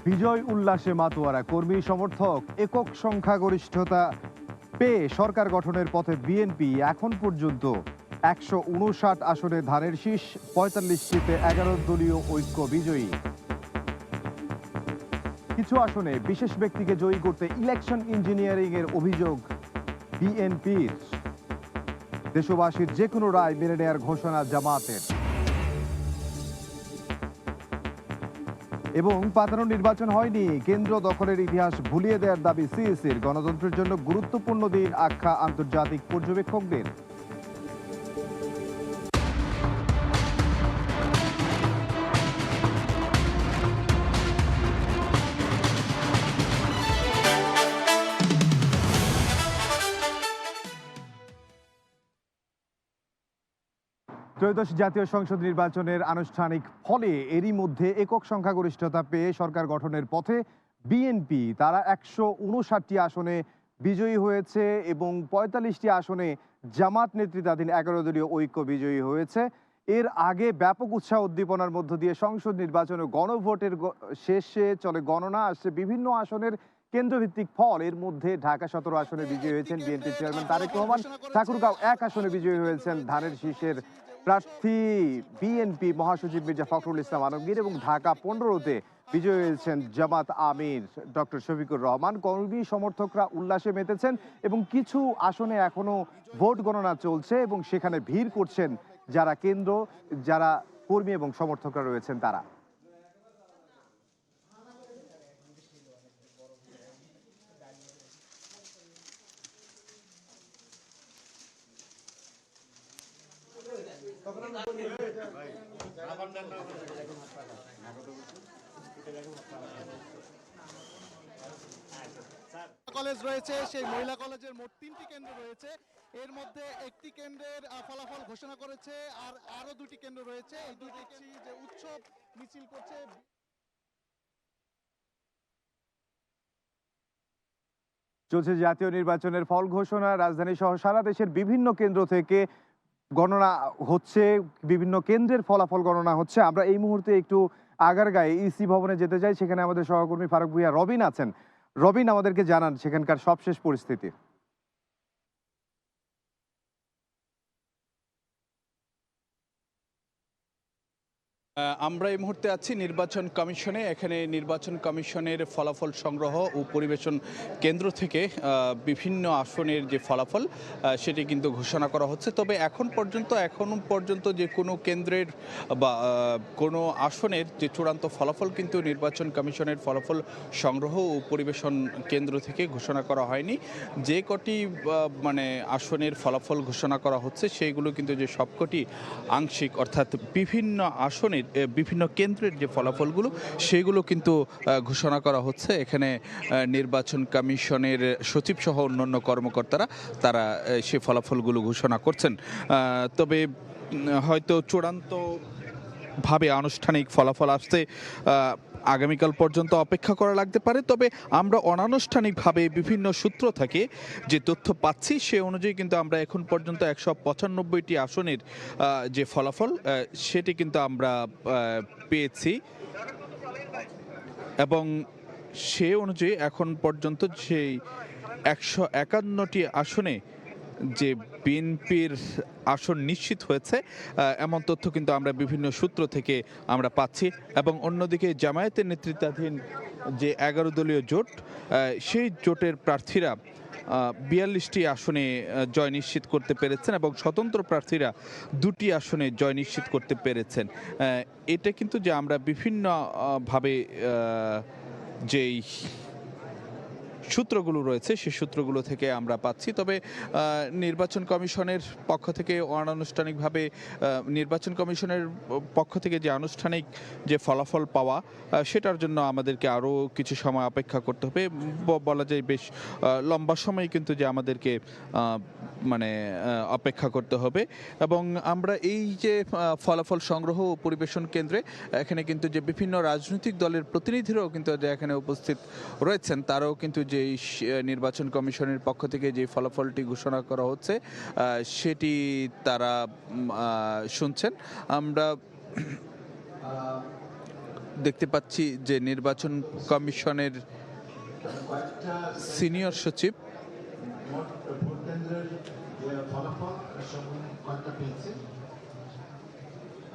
বিজয় উল্লাসে মাতোয়ারা কর্মী সমর্থক একক সংখ্যাগরিষ্ঠতা পেয়ে সরকার গঠনের পথে বিএনপি এখন পর্যন্ত ১৫৯ আসনে ধানের শীষ, ৪৫টিতে ১১ দলীয় ঐক্য বিজয়ী। কিছু আসনে বিশেষ ব্যক্তিকে জয়ী করতে ইলেকশন ইঞ্জিনিয়ারিং এর অভিযোগ বিএনপির। দেশবাসীর যে কোনো রায় মেনে নেয়ার ঘোষণা জামাতের। এবং পাতানো নির্বাচন হয়নি, কেন্দ্র দখলের ইতিহাস ভুলিয়ে দেওয়ার দাবি সিইসির। গণতন্ত্রের জন্য গুরুত্বপূর্ণ দিন আখ্যা আন্তর্জাতিক পর্যবেক্ষকদের। ত্রয়োদশ জাতীয় সংসদ নির্বাচনের আনুষ্ঠানিক ফলে এরই মধ্যে একক সংখ্যাগরিষ্ঠতা পেয়ে সরকার গঠনের পথে বিএনপি। তারা ১৫৯টি আসনে বিজয়ী হয়েছে এবং ৪৫টি আসনে জামাত নেতৃত্বাধীন ১১ দলীয় ঐক্য বিজয়ী হয়েছে। এর আগে ব্যাপক উৎসাহ উদ্দীপনার মধ্য দিয়ে সংসদ নির্বাচন ও গণভোটের শেষে চলে গণনা। আসছে বিভিন্ন আসনের কেন্দ্রভিত্তিক ফল। এর মধ্যে ঢাকা ১৭ আসনে বিজয়ী হয়েছেন বিএনপি চেয়ারম্যান তারেক রহমান। ঠাকুরগাঁও ১ আসনে বিজয়ী হয়েছেন ধানের শীষের প্রার্থী বিএনপি মহাসচিব মির্জা ফখরুল ইসলাম আলমগীর এবং ঢাকা ১৫তে বিজয়ী হয়েছেন জামাত আমির ডক্টর শফিকুর রহমান। কর্মী সমর্থকরা উল্লাসে মেতেছেন এবং কিছু আসনে এখনো ভোট গণনা চলছে এবং সেখানে ভিড় করছেন যারা কেন্দ্র, যারা কর্মী এবং সমর্থকরা রয়েছেন তারা। কলেজ রয়েছে, সেই মহিলা কলেজের মোট 3টি কেন্দ্র রয়েছে। এর মধ্যে একটি কেন্দ্রের ফলাফল ঘোষণা করেছে, আর আরো 2টি কেন্দ্র রয়েছে। এই দুটি যে উৎসব মিছিল করছে। চলছে জাতীয় নির্বাচনের ফল ঘোষণা। রাজধানী সহ সারা দেশের বিভিন্ন কেন্দ্র থেকে গণনা হচ্ছে, বিভিন্ন কেন্দ্রের ফলাফল গণনা হচ্ছে। আমরা এই মুহূর্তে একটু আগারগাঁয়ে ইসি ভবনে যেতে চাই। সেখানে আমাদের সহকর্মী ফারুক ভুঁইয়া রবিন আছেন। রবিন, আমাদেরকে জানান সেখানকার সবশেষ পরিস্থিতি। আমরা এই মুহূর্তে আছি নির্বাচন কমিশনে। এখানে নির্বাচন কমিশনের ফলাফল সংগ্রহ ও পরিবেশন কেন্দ্র থেকে বিভিন্ন আসনের যে ফলাফল সেটি কিন্তু ঘোষণা করা হচ্ছে। তবে এখন পর্যন্ত যে কোনো কেন্দ্রের বা কোনো আসনের যে চূড়ান্ত ফলাফল কিন্তু নির্বাচন কমিশনের ফলাফল সংগ্রহ ও পরিবেশন কেন্দ্র থেকে ঘোষণা করা হয়নি। যে কটি আসনের ফলাফল ঘোষণা করা হচ্ছে সেইগুলো কিন্তু যে সবকটি আংশিক, অর্থাৎ বিভিন্ন আসনের বিভিন্ন কেন্দ্রের যে ফলাফলগুলো সেগুলো কিন্তু ঘোষণা করা হচ্ছে। এখানে নির্বাচন কমিশনের সচিব সহ অন্যান্য কর্মকর্তারা তারা সে ফলাফলগুলো ঘোষণা করছেন। তবে হয়তো চূড়ান্তভাবে আনুষ্ঠানিক ফলাফল আসতে আগামীকাল পর্যন্ত অপেক্ষা করা লাগতে পারে। তবে আমরা অনানুষ্ঠানিকভাবে বিভিন্ন সূত্র থেকে যে তথ্য পাচ্ছি সে অনুযায়ী কিন্তু আমরা এখন পর্যন্ত ১৯৫টি আসনের যে ফলাফল সেটি কিন্তু আমরা পেয়েছি এবং সে অনুযায়ী এখন পর্যন্ত সেই ১৫১টি আসনে যে বিএনপির আসন নিশ্চিত হয়েছে এমন তথ্য কিন্তু আমরা বিভিন্ন সূত্র থেকে আমরা পাচ্ছি। এবং অন্যদিকে জামায়াতের নেতৃত্বাধীন যে ১১ দলীয় জোট, সেই জোটের প্রার্থীরা ৪২টি আসনে জয় নিশ্চিত করতে পেরেছেন এবং স্বতন্ত্র প্রার্থীরা 2টি আসনে জয় নিশ্চিত করতে পেরেছেন। এটা কিন্তু যে আমরা বিভিন্নভাবে যেই সূত্রগুলো রয়েছে সেই সূত্রগুলো থেকে আমরা পাচ্ছি। তবে নির্বাচন কমিশনের পক্ষ থেকে অনানুষ্ঠানিকভাবে নির্বাচন কমিশনের পক্ষ থেকে যে আনুষ্ঠানিক যে ফলাফল পাওয়া সেটার জন্য আমাদেরকে আরও কিছু সময় অপেক্ষা করতে হবে। বলা যায় বেশ লম্বা সময় কিন্তু যে আমাদেরকে অপেক্ষা করতে হবে। এবং আমরা এই যে ফলাফল সংগ্রহ ও পরিবেশন কেন্দ্রে এখানে কিন্তু যে বিভিন্ন রাজনৈতিক দলের প্রতিনিধিরাও কিন্তু এখানে উপস্থিত রয়েছেন, তারাও কিন্তু যে যে নির্বাচন কমিশনের পক্ষ থেকে যে ফলাফলটি ঘোষণা করা হচ্ছে সেটি তারা শুনছেন। আমরা দেখতে পাচ্ছি যে নির্বাচন কমিশনের সিনিয়র সচিব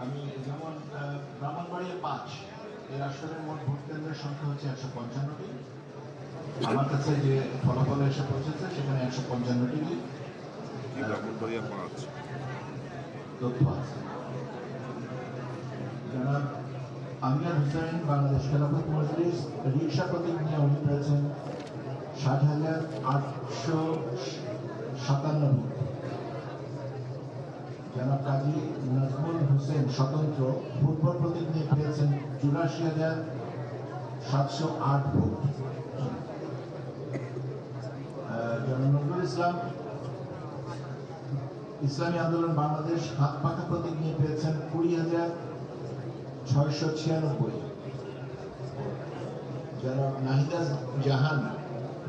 আমি যেমন ব্রাহ্মণবাড়িয়া 5 এর আসনের মোট ভোট কেন্দ্রের সংখ্যা হচ্ছে 155টি। আমার কাছে যে ফলাফল এসে পৌঁছেছে সেখানে 155টি ব্রাহ্মণবাড়িয়া 5 তথ্য আছে। জনাব আমির হুসাইন বাংলাদেশ খেলাফত মজলিস রিকশা প্রতীক নিয়ে উনি পেয়েছেন 60,857 ভোট। জনাব কাজী নাজমুল হোসেন স্বতন্ত্র ফুটবল প্রতীক নিয়ে পেয়েছেন 84,708 ভোট। জনাব নজরুল ইসলাম ইসলামী আন্দোলন বাংলাদেশ হাত পাখা প্রতীক নিয়ে পেয়েছেন 20,696। জনাব নাহিদা জাহান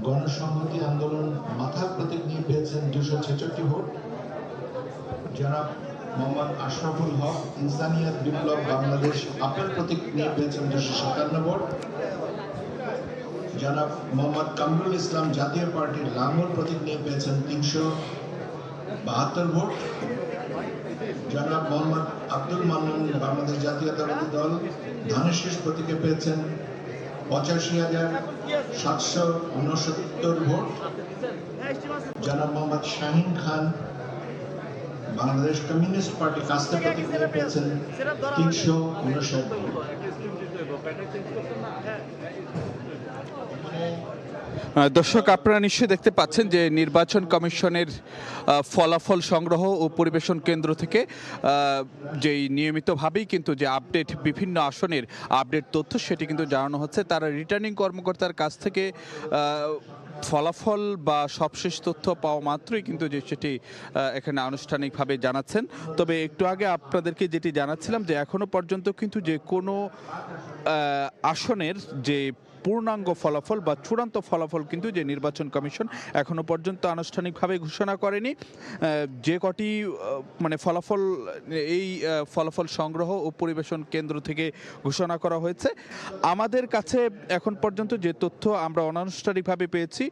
গণসংহতি আন্দোলন মাথার প্রতীক নিয়ে পেয়েছেন 266 ভোট। জনাব মোহাম্মদ আশরাফুল হক ইনসানিয়াত বিপ্লব বাংলাদেশ আপেল প্রতীক নিয়ে পেয়েছেন 257 ভোট। জনাব মোহাম্মদ কামরুল ইসলাম জাতীয় পার্টির লাঙ্গল প্রতীক নিয়ে পেয়েছেন 372 ভোট। জনাব মোহাম্মদ আব্দুল মান্নান বাংলাদেশ জাতীয়তাবাদী দল ধানের শীষ প্রতীকে পেয়েছেন 85,769 ভোট। জনাব মোহাম্মদ শাহিন খান বাংলাদেশ কমিউনিস্ট পার্টি কাস্তে প্রতীক নিয়ে পেয়েছেন 359 ভোট। দর্শক, আপনারা নিশ্চয়ই দেখতে পাচ্ছেন যে নির্বাচন কমিশনের ফলাফল সংগ্রহ ও পরিবেশন কেন্দ্র থেকে যেই নিয়মিতভাবেই কিন্তু যে আপডেট বিভিন্ন আসনের আপডেট তথ্য সেটি কিন্তু জানানো হচ্ছে। তারা রিটার্নিং কর্মকর্তার কাছ থেকে ফলাফল বা সবশেষ তথ্য পাওয়া মাত্রই কিন্তু যে সেটি এখানে আনুষ্ঠানিকভাবে জানাচ্ছেন। তবে একটু আগে আপনাদেরকে যেটি জানাচ্ছিলাম যে এখনো পর্যন্ত কিন্তু যে কোনো আসনের যে পূর্ণাঙ্গ ফলাফল বা চূড়ান্ত ফলাফল কিন্তু যে নির্বাচন কমিশন এখনো পর্যন্ত আনুষ্ঠানিকভাবে ঘোষণা করেনি। যে কটি মানে ফলাফল এই ফলাফল সংগ্রহ ও পরিবেশন কেন্দ্র থেকে ঘোষণা করা হয়েছে, আমাদের কাছে এখন পর্যন্ত যে তথ্য আমরা অনানুষ্ঠানিকভাবে পেয়েছি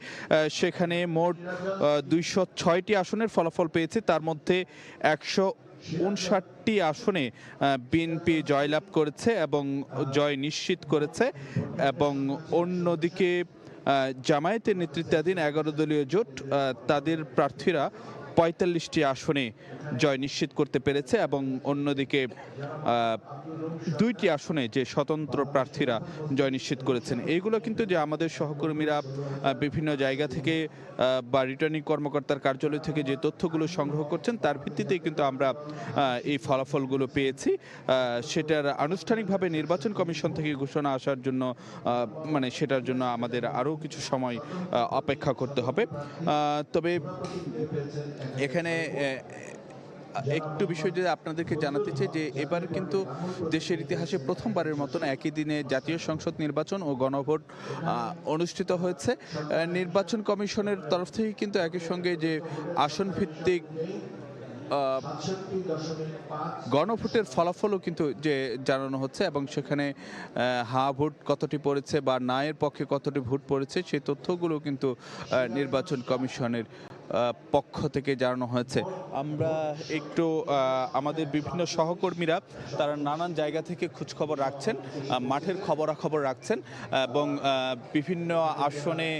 সেখানে মোট 206টি আসনের ফলাফল পেয়েছি। তার মধ্যে 159টি আসনে বিএনপি জয়লাভ করেছে এবং জয় নিশ্চিত করেছে, এবং অন্যদিকে জামায়াতের নেতৃত্বাধীন 11 দলীয় জোট তাদের প্রার্থীরা 45টি আসনে জয় নিশ্চিত করতে পেরেছে, এবং অন্যদিকে 2টি আসনে যে স্বতন্ত্র প্রার্থীরা জয় নিশ্চিত করেছেন। এইগুলো কিন্তু যে আমাদের সহকর্মীরা বিভিন্ন জায়গা থেকে বা রিটার্নিং কর্মকর্তার কার্যালয় থেকে যে তথ্যগুলো সংগ্রহ করছেন তার ভিত্তিতেই কিন্তু আমরা এই ফলাফলগুলো পেয়েছি। সেটার আনুষ্ঠানিকভাবে নির্বাচন কমিশন থেকে ঘোষণা আসার জন্য মানে সেটার জন্য আমাদের আরও কিছু সময় অপেক্ষা করতে হবে। তবে এখানে একটু বিষয় যে আপনাদেরকে জানাতে চাই যে এবার কিন্তু দেশের ইতিহাসে প্রথমবারের মতন একই দিনে জাতীয় সংসদ নির্বাচন ও গণভোট অনুষ্ঠিত হয়েছে। নির্বাচন কমিশনের তরফ থেকে কিন্তু একই সঙ্গে যে আসন ভিত্তিক গণভোটের ফলাফলও কিন্তু যে জানানো হচ্ছে, এবং সেখানে হ্যাঁ ভোট কতটি পড়েছে বা না এর পক্ষে কতটি ভোট পড়েছে সেই তথ্যগুলো কিন্তু নির্বাচন কমিশনের পক্ষ থেকে জানানো হয়েছে। আমরা একটু আমাদের বিভিন্ন সহকর্মীরা তারা নানান জায়গা থেকে খোঁজখবর রাখছেন, মাঠের খবরাখবর রাখছেন, এবং বিভিন্ন আসনে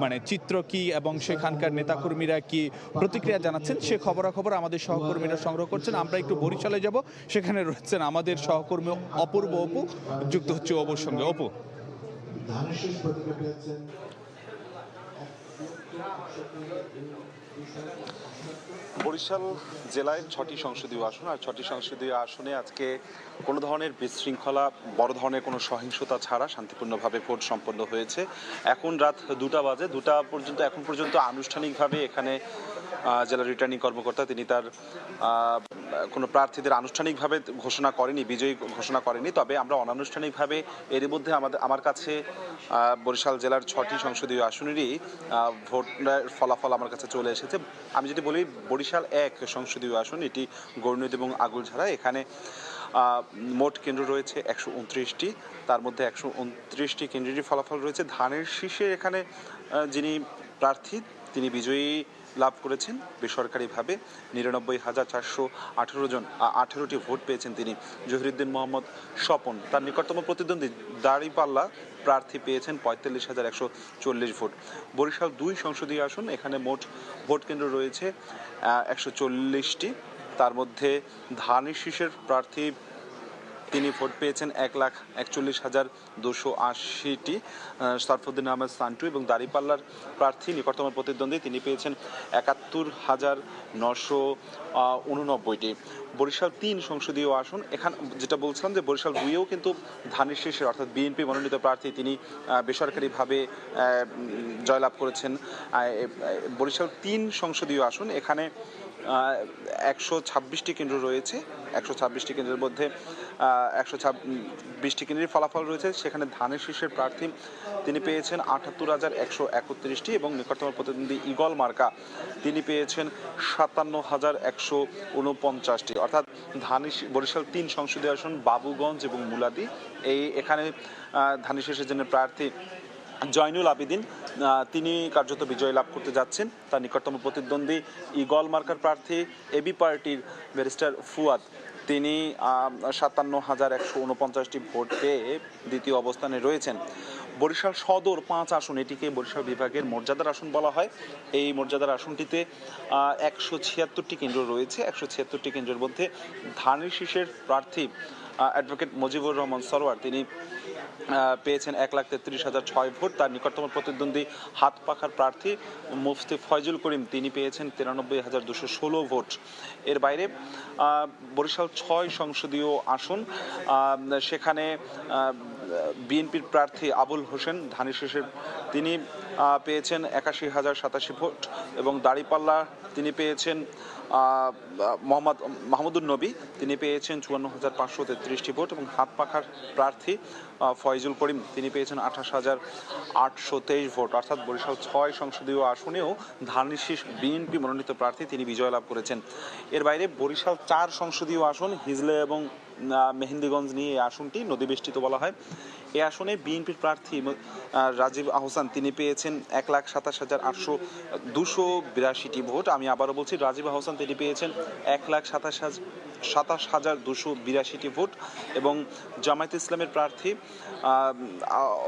মানে চিত্র কি এবং সেখানকার নেতাকর্মীরা কি প্রতিক্রিয়া জানাচ্ছেন সে খবরাখবর আমাদের সহকর্মীরা সংগ্রহ করছেন। আমরা একটু বরিশালে যাব, সেখানে রয়েছেন আমাদের সহকর্মী অপূর্ব অপু, যুক্ত হচ্ছে অপুর সঙ্গে। অপু, বরিশাল জেলায় 6টি সংসদীয় আসন, আর 6টি সংসদীয় আসনে আজকে কোনো ধরনের বিশৃঙ্খলা, বড় ধরনের কোনো সহিংসতা ছাড়া শান্তিপূর্ণভাবে ভোট সম্পন্ন হয়েছে। এখন রাত 2টা বাজে, 2টা পর্যন্ত এখন পর্যন্ত আনুষ্ঠানিকভাবে এখানে জেলা রিটার্নিং কর্মকর্তা তিনি তার কোনো প্রার্থীদের আনুষ্ঠানিকভাবে ঘোষণা করেনি, বিজয়ী ঘোষণা করেনি। তবে আমরা অনানুষ্ঠানিকভাবে এর মধ্যে আমার কাছে বরিশাল জেলার 6টি সংসদীয় আসনেরই ভোটের ফলাফল আমার কাছে চলে এসেছে। আমি যদি বলি বরিশাল 1 সংসদীয় আসন, এটি গৌরনদী এবং আগুলঝাড়া, এখানে মোট কেন্দ্র রয়েছে 129টি। তার মধ্যে 129টি কেন্দ্রেরই ফলাফল রয়েছে। ধানের শীষে এখানে যিনি প্রার্থী তিনি বিজয়ী লাভ করেছেন বেসরকারিভাবে 99,418 জন 18টি ভোট পেয়েছেন তিনি। জহিরুদ্দিন মোহাম্মদ স্বপন তার নিকটতম প্রতিদ্বন্দ্বী দাঁড়িপাল্লা প্রার্থী পেয়েছেন 45,140 ভোট। বরিশাল 2 সংসদীয় আসন, এখানে মোট ভোট কেন্দ্র রয়েছে 140টি। তার মধ্যে ধানের শীষের প্রার্থী তিনি ভোট পেয়েছেন 1,41,280টি, সারফুদ্দিন আহমেদ সান্টু, এবং দাঁড়িপাল্লার প্রার্থী নিকটতম প্রতিদ্বন্দ্বী তিনি পেয়েছেন 71,989টি। বরিশাল 3 সংসদীয় আসন, এখানে যেটা বলছিলাম যে বরিশাল 2-এও কিন্তু ধানের শীষের অর্থাৎ বিএনপি মনোনীত প্রার্থী তিনি বেসরকারিভাবে জয়লাভ করেছেন। বরিশাল 3 সংসদীয় আসন, এখানে 126টি কেন্দ্র রয়েছে। 126টি কেন্দ্রের মধ্যে 126টি কেন্দ্রের ফলাফল রয়েছে। সেখানে ধানের শীষের প্রার্থী তিনি পেয়েছেন 78,131টি এবং নিকটতম প্রতিদ্বন্দ্বী ঈগল মার্কা তিনি পেয়েছেন 57,149টি। অর্থাৎ বরিশাল 3 সংসদীয় আসন বাবুগঞ্জ এবং মুলাদি, এখানে ধানের শীষের জন্য প্রার্থী জয়নুল আবেদিন তিনি কার্যত বিজয় লাভ করতে যাচ্ছেন। তার নিকটতম প্রতিদ্বন্দ্বী ঈগল মার্কার প্রার্থী এবি পার্টির ব্যারিস্টার ফুয়াদ তিনি 57,149টি ভোট পেয়ে দ্বিতীয় অবস্থানে রয়েছেন। বরিশাল সদর 5 আসন, এটিকে বরিশাল বিভাগের মর্যাদার আসন বলা হয়। এই মর্যাদার আসনটিতে 176টি কেন্দ্র রয়েছে। 176টি কেন্দ্রের মধ্যে ধানের শীষের প্রার্থী অ্যাডভোকেট মুজিবুর রহমান সরোয়ার তিনি পেয়েছেন 1,33,006 ভোট। তার নিকটতম প্রতিদ্বন্দ্বী হাত পাখার প্রার্থী মুফতি ফয়জুল করিম তিনি পেয়েছেন 93,216 ভোট। এর বাইরে বরিশাল 6 সংসদীয় আসন, সেখানে বিএনপির প্রার্থী আবুল হোসেন ধানের শীষের তিনি পেয়েছেন 81,087 ভোট এবং দাঁড়িপাল্লা তিনি পেয়েছেন মাহমুদুর নবী তিনি পেয়েছেন 54,533টি ভোট এবং হাত পাখার প্রার্থী ফয়জুল করিম তিনি পেয়েছেন 28,823 ভোট। অর্থাৎ বরিশাল 6 সংসদীয় আসনেও ধানের শীষ বিএনপি মনোনীত প্রার্থী তিনি বিজয় লাভ করেছেন। এর বাইরে বরিশাল 4 সংসদীয় আসন হিজলা এবং মেহেন্দিগঞ্জ নিয়ে এই আসনটি নদীবেষ্টিত বলা হয়। এই আসনে বিএনপির প্রার্থী রাজীব আহসান তিনি পেয়েছেন 1,27,282টি ভোট। আমি আবারও বলছি, রাজীব আহসান তিনি পেয়েছেন 1,27,282টি ভোট এবং জামায়াতে ইসলামের প্রার্থী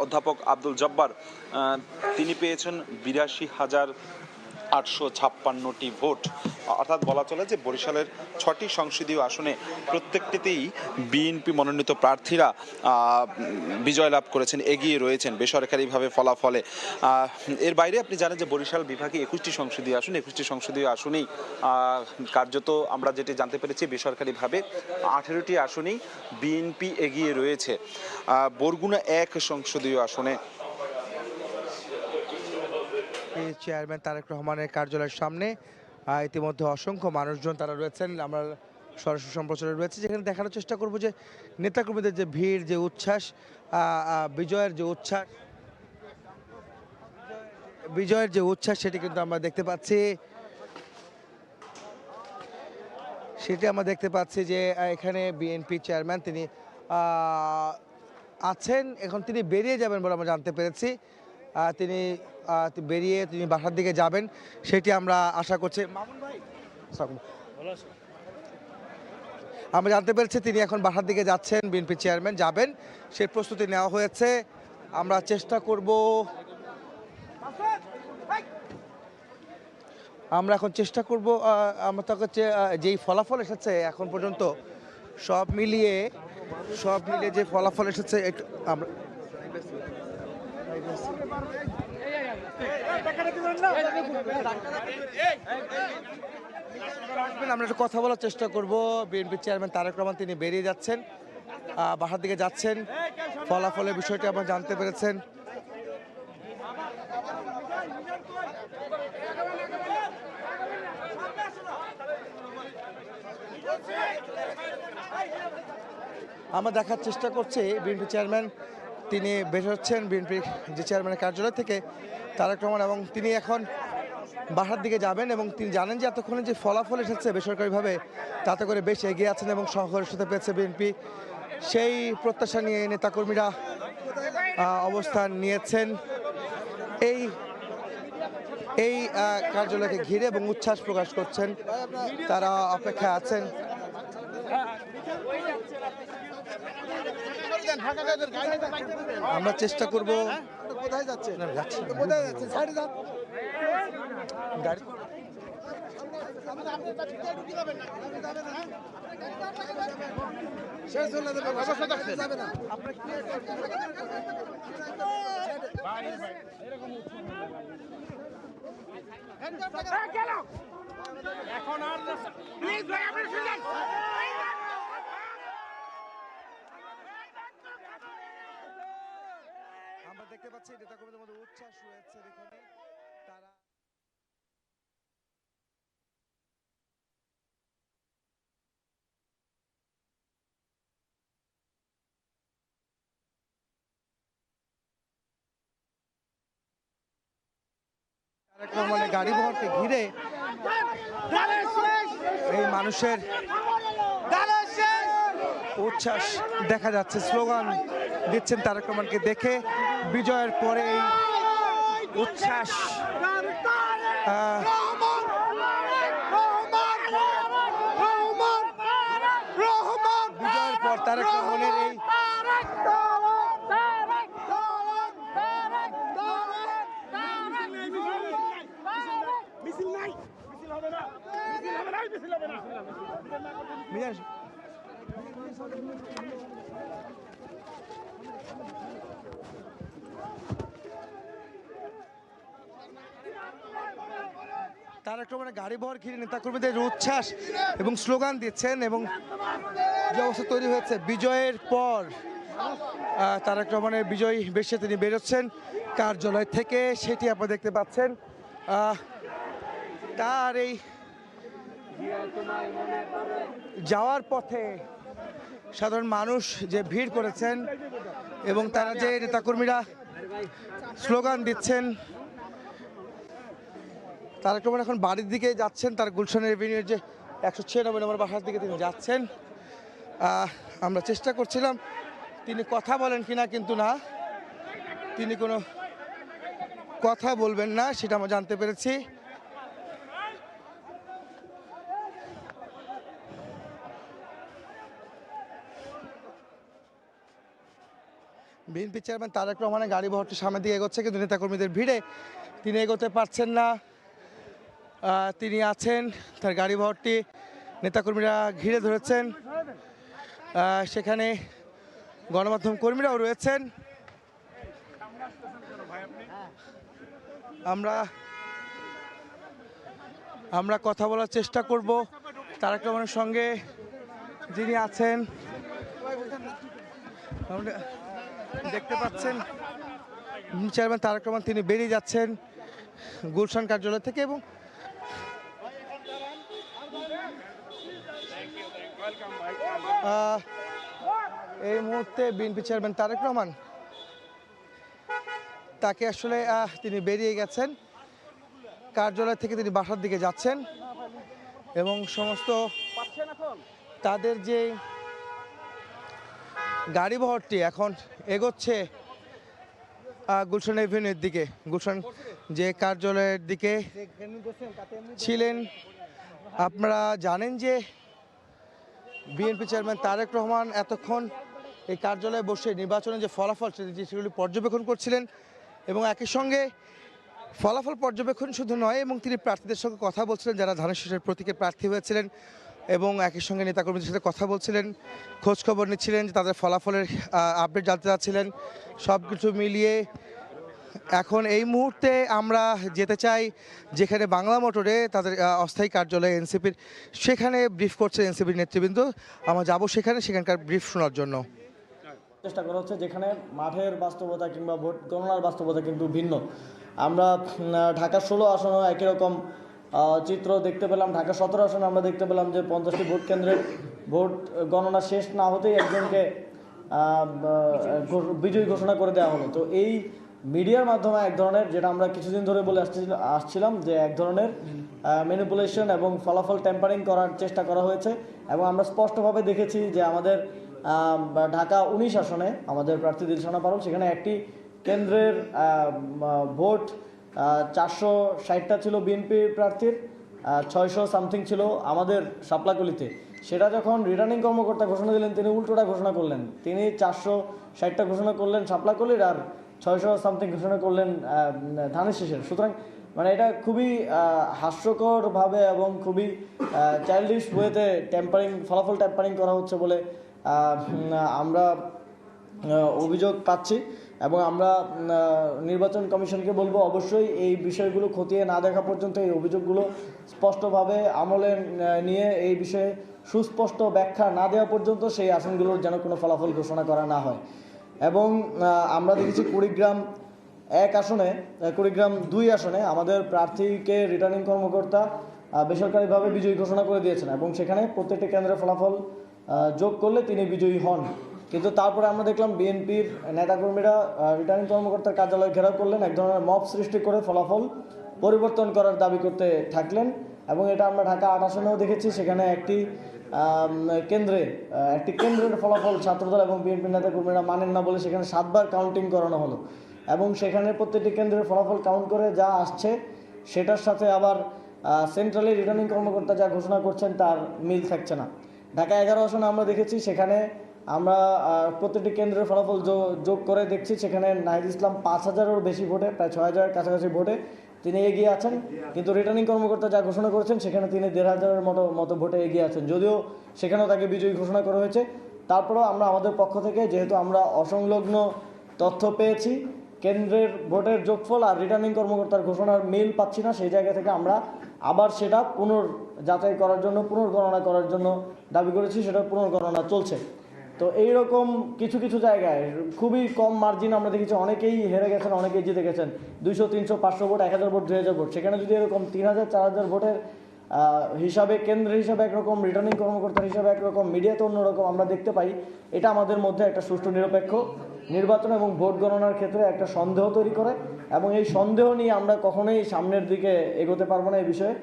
অধ্যাপক আব্দুল জব্বার তিনি পেয়েছেন 82,856টি ভোট। অর্থাৎ বলা চলে যে বরিশালের 6টি সংসদীয় আসনে প্রত্যেকটিতেই বিএনপি মনোনীত প্রার্থীরা বিজয় লাভ করেছেন, এগিয়ে রয়েছেন বেসরকারিভাবে ফলাফলে। এর বাইরে আপনি জানেন যে বরিশাল বিভাগে 21টি সংসদীয় আসন, 21টি সংসদীয় আসনেই কার্যত আমরা যেটি জানতে পেরেছি বেসরকারিভাবে 18টি আসনেই বিএনপি এগিয়ে রয়েছে। বরগুনা 1 সংসদীয় আসনে চেয়ারম্যান তারেক রহমানের কার্যালয়ের সামনে ইতিমধ্যে অসংখ্য মানুষজন তারা রয়েছেন। আমরা সরাসরি সম্প্রচারে রয়েছে, যেখানে দেখানোর চেষ্টা করব যে নেতাকর্মীদের যে ভিড়, যে উচ্ছ্বাস, বিজয়ের যে উচ্ছ্বাস সেটি কিন্তু আমরা দেখতে পাচ্ছি যে এখানে বিএনপি চেয়ারম্যান তিনি আছেন। এখন তিনি বেরিয়ে যাবেন বলে আমরা জানতে পেরেছি। তিনি বাসার দিকে যাবেন সেটি আমরা আশা করছি। মামুন ভাই, আমরা জানতে পেরেছি তিনি এখন বাসার দিকে যাচ্ছেন, বিএনপি চেয়ারম্যান যাবেন, সেই প্রস্তুতি নেওয়া হয়েছে। আমরা চেষ্টা করব, আমরা তার কাছে যেই ফলাফল এসেছে এখন পর্যন্ত সব মিলিয়ে যে ফলাফল এসেছে আমরা একটু কথা বলার চেষ্টা করব। বিএনপি চেয়ারম্যান তারেক রহমান তিনি বেরিয়ে যাচ্ছেন, বাসার দিকে যাচ্ছেন। ফলাফলের বিষয়টি আপনারা জানতে পেরেছেন। আমরা দেখার চেষ্টা করছি বিএনপি চেয়ারম্যান তিনি বের হচ্ছেন বিএনপির যে চেয়ারম্যানের কার্যালয় থেকে তারেক রহমান, এবং তিনি এখন বাসার দিকে যাবেন এবং তিনি জানেন যে এতক্ষণে যে ফলাফল এসেছে বেসরকারিভাবে তাতে করে বেশ এগিয়ে আছেন এবং সংখ্যাগরিষ্ঠতা পেয়েছে বিএনপি। সেই প্রত্যাশা নিয়ে নেতাকর্মীরা অবস্থান নিয়েছেন এই এই কার্যালয়কে ঘিরে এবং উচ্ছ্বাস প্রকাশ করছেন, তারা অপেক্ষায় আছেন। আমরা চেষ্টা করব। কোথায় যাচ্ছে? কোথায় যাচ্ছে? সাইডে যান। গাড়ি শেষ হলে যাবে না। এখন আর প্লিজ ভাই আপনি শুনুন। আমরা দেখতে পাচ্ছি নেতাকর্মীদের মধ্যে উচ্ছ্বাস রয়েছে, এখানে তারা মানে গাড়ি বহরকে ঘিরে এই মানুষের উচ্ছ্বাস দেখা যাচ্ছে, স্লোগান দিচ্ছেন তারেক রহমানকে দেখে। বিজয়ের পরে এই উচ্ছ্বাস বিজয়ের পর তারেক রহমানের এই তারেক রহমানের গাড়ি বহর ঘিরে নেতাকর্মীদের উচ্ছ্বাস এবং স্লোগান দিচ্ছেন, এবং যে অবস্থা তৈরি হয়েছে বিজয়ের পর তারেক রহমানের বিজয়ী বেশে তিনি বেরোচ্ছেন কার্যালয় থেকে, সেটি আপনারা দেখতে পাচ্ছেন। তার এই যাওয়ার পথে সাধারণ মানুষ যে ভিড় করেছেন এবং তারা যে নেতাকর্মীরা স্লোগান দিচ্ছেন, তারেক রহমান এখন বাড়ির দিকে যাচ্ছেন, তার গুলশান এভিনিউর যে 196 নম্বর বাসার দিকে তিনি যাচ্ছেন। আমরা চেষ্টা করছিলাম তিনি কথা বলেন কিনা, কিন্তু না, তিনি কোনো কথা বলবেন না সেটা আমরা জানতে পেরেছি। বিএনপি চেয়ারম্যান তারেক রহমানের গাড়ি বহরটি সামনের দিকে এগোচ্ছে, কিন্তু নেতাকর্মীদের ভিড়ে তিনি এগোতে পারছেন না। তিনি আছেন, তার গাড়ি বহরটি নেতাকর্মীরা ঘিরে ধরেছেন, সেখানে গণমাধ্যম কর্মীরাও রয়েছেন। আমরা কথা বলার চেষ্টা করব তারেক রহমানের সঙ্গে যিনি আছেন। দেখতে পাচ্ছেন চেয়ারম্যান তারেক রহমান তিনি বেরিয়ে যাচ্ছেন গুলশান কার্যালয় থেকে, এবং এই মুহূর্তে বিএনপি চেয়ারম্যান তারেক রহমান তাকে আসলে তিনি বেরিয়ে গেছেন কার্যালয় থেকে, তিনি বাসার দিকে যাচ্ছেন এবং সমস্ত তাদের যে গাড়ি বহরটি এখন এগোচ্ছে গুলশান এভিনিউর দিকে, গুলশান যে কার্যালয়ের দিকে ছিলেন। আপনারা জানেন যে বিএনপি চেয়ারম্যান তারেক রহমান এতক্ষণ এই কার্যালয়ে বসে নির্বাচনের যে ফলাফল সেগুলি পর্যবেক্ষণ করছিলেন, এবং একই সঙ্গে ফলাফল পর্যবেক্ষণ শুধু নয়, এবং তিনি প্রার্থীদের সঙ্গে কথা বলছিলেন যারা ধানের শীষের প্রতীকে প্রার্থী হয়েছিলেন, এবং একই সঙ্গে নেতাকর্মীদের সাথে কথা বলছিলেন, খোঁজখবর নিচ্ছিলেন, তাদের ফলাফলের আপডেট জানতে চাচ্ছিলেন। সব কিছু মিলিয়ে এখন এই মুহূর্তে আমরা যেতে চাই যেখানে বাংলা মোটরে তাদের অস্থায়ী কার্যালয় এনসিপির, সেখানে ব্রিফ করছে এনসিপির নেতৃবৃন্দ। আমরা যাব সেখানকার ব্রিফ শোনার জন্য। চেষ্টা করা হচ্ছে, যেখানে মাঠের বাস্তবতা কিংবা ভোট গণনার বাস্তবতা কিন্তু ভিন্ন। আমরা ঢাকার 16 আসনেও একই রকম চিত্র দেখতে পেলাম। ঢাকা 17 আসনে আমরা দেখতে পেলাম যে 50টি ভোট কেন্দ্রের ভোট গণনা শেষ না হতেই একজনকে বিজয়ী ঘোষণা করে দেওয়া হলো। তো এই মিডিয়ার মাধ্যমে এক ধরনের, যেটা আমরা কিছুদিন ধরে বলে আসছিলাম যে এক ধরনের ম্যানিপুলেশন এবং ফলাফল ট্যাম্পারিং করার চেষ্টা করা হয়েছে। এবং আমরা স্পষ্টভাবে দেখেছি যে আমাদের ঢাকা 19 আসনে আমাদের প্রার্থী দিলশানা পারুল, সেখানে একটি কেন্দ্রের ভোট 460টা ছিল বিএনপি প্রার্থীর, 600 সামথিং ছিল আমাদের শাপলাকলিতে। সেটা যখন রিটার্নিং কর্মকর্তা ঘোষণা দিলেন, তিনি উল্টোটা ঘোষণা করলেন। তিনি 460টা ঘোষণা করলেন শাপলাকলির, আর 600 সামথিং ঘোষণা করলেন ধানের শীষের। সুতরাং মানে এটা খুবই হাস্যকরভাবে এবং খুবই চাইল্ডিশ ওয়েতে ফলাফল ট্যাম্পারিং করা হচ্ছে বলে আমরা অভিযোগ পাচ্ছি। এবং আমরা নির্বাচন কমিশনকে বলবো অবশ্যই এই বিষয়গুলো খতিয়ে না দেখা পর্যন্ত, এই অভিযোগগুলো স্পষ্টভাবে আমলে নিয়ে এই বিষয়ে সুস্পষ্ট ব্যাখ্যা না দেওয়া পর্যন্ত সেই আসনগুলোর যেন কোনো ফলাফল ঘোষণা করা না হয়। এবং আমরা দেখেছি কুড়িগ্রাম 2 আসনে আমাদের প্রার্থীকে রিটার্নিং কর্মকর্তা বেসরকারিভাবে বিজয়ী ঘোষণা করে দিয়েছেন এবং সেখানে প্রত্যেকটি কেন্দ্রের ফলাফল যোগ করলে তিনি বিজয়ী হন। কিন্তু তারপরে আমরা দেখলাম বিএনপির নেতাকর্মীরা রিটার্নিং কর্মকর্তার কার্যালয় ঘেরাও করলেন, এক ধরনের মব সৃষ্টি করে ফলাফল পরিবর্তন করার দাবি করতে থাকলেন। এবং এটা আমরা ঢাকা 8 আসনেও দেখেছি। সেখানে একটি কেন্দ্রের ফলাফল ছাত্রদল এবং বিএনপি নেতাকর্মীরা মানেন না বলে সেখানে 7 বার কাউন্টিং করানো হলো। এবং সেখানে প্রত্যেকটি কেন্দ্রের ফলাফল কাউন্ট করে যা আসছে সেটার সাথে আবার সেন্ট্রালি রিটার্নিং কর্মকর্তা যা ঘোষণা করছেন তার মিল থাকছে না। ঢাকা 11 আসনে আমরা দেখেছি, সেখানে আমরা প্রত্যেকটি কেন্দ্রের ফলাফল যোগ করে দেখছি, সেখানে নাহিদ ইসলাম 5000-এরও বেশি ভোটে, প্রায় 6000-এর কাছাকাছি ভোটে তিনি এগিয়ে আছেন। কিন্তু রিটার্নিং কর্মকর্তা যা ঘোষণা করেছেন সেখানে তিনি 1500-এর মতো ভোটে এগিয়ে আছেন, যদিও সেখানেও তাকে বিজয়ী ঘোষণা করা হয়েছে। তারপরেও আমরা আমাদের পক্ষ থেকে, যেহেতু আমরা অসংলগ্ন তথ্য পেয়েছি, কেন্দ্রের ভোটের যোগফল আর রিটার্নিং কর্মকর্তার ঘোষণার মিল পাচ্ছি না, সেই জায়গা থেকে আমরা আবার সেটা পুনর্যাচাই করার জন্য, পুনর্গণনা করার জন্য দাবি করেছি। সেটা পুনর্গণনা চলছে। তো এইরকম কিছু কিছু জায়গায় খুবই কম মার্জিন আমরা দেখেছি, অনেকেই হেরে গেছেন, অনেকেই জিতে গেছেন। 200, 300, 500 ভোট, 1000 ভোট, 2000 ভোট। সেখানে যদি এরকম 3000, 4000 ভোটের হিসাবে, কেন্দ্রের হিসাবে একরকম, রিটার্নিং কর্মকর্তার হিসাবে একরকম, মিডিয়াতে অন্যরকম আমরা দেখতে পাই, এটা আমাদের মধ্যে একটা সুষ্ঠু নিরপেক্ষ নির্বাচন এবং ভোট গণনার ক্ষেত্রে একটা সন্দেহ তৈরি করে। এবং এই সন্দেহ নিয়ে আমরা কখনোই সামনের দিকে এগোতে পারবো না। এই বিষয়ে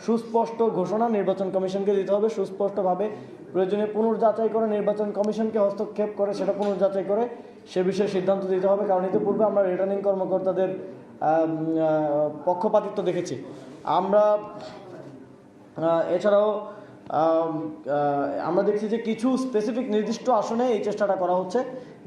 সুস্পষ্ট ঘোষণা নির্বাচন কমিশনকে দিতে হবে, সুস্পষ্টভাবে প্রয়োজনীয় পুনর্যাচাই করে নির্বাচন কমিশনকে হস্তক্ষেপ করে সেটা পুনর্যাচাই করে সে বিষয়ে সিদ্ধান্ত দিতে হবে। কারণ ইতিপূর্বে আমরা রিটার্নিং কর্মকর্তাদের পক্ষপাতিত্ব দেখেছি। আমরা এছাড়াও আমরা দেখছি যে কিছু স্পেসিফিক নির্দিষ্ট আসনে এই চেষ্টাটা করা হচ্ছে,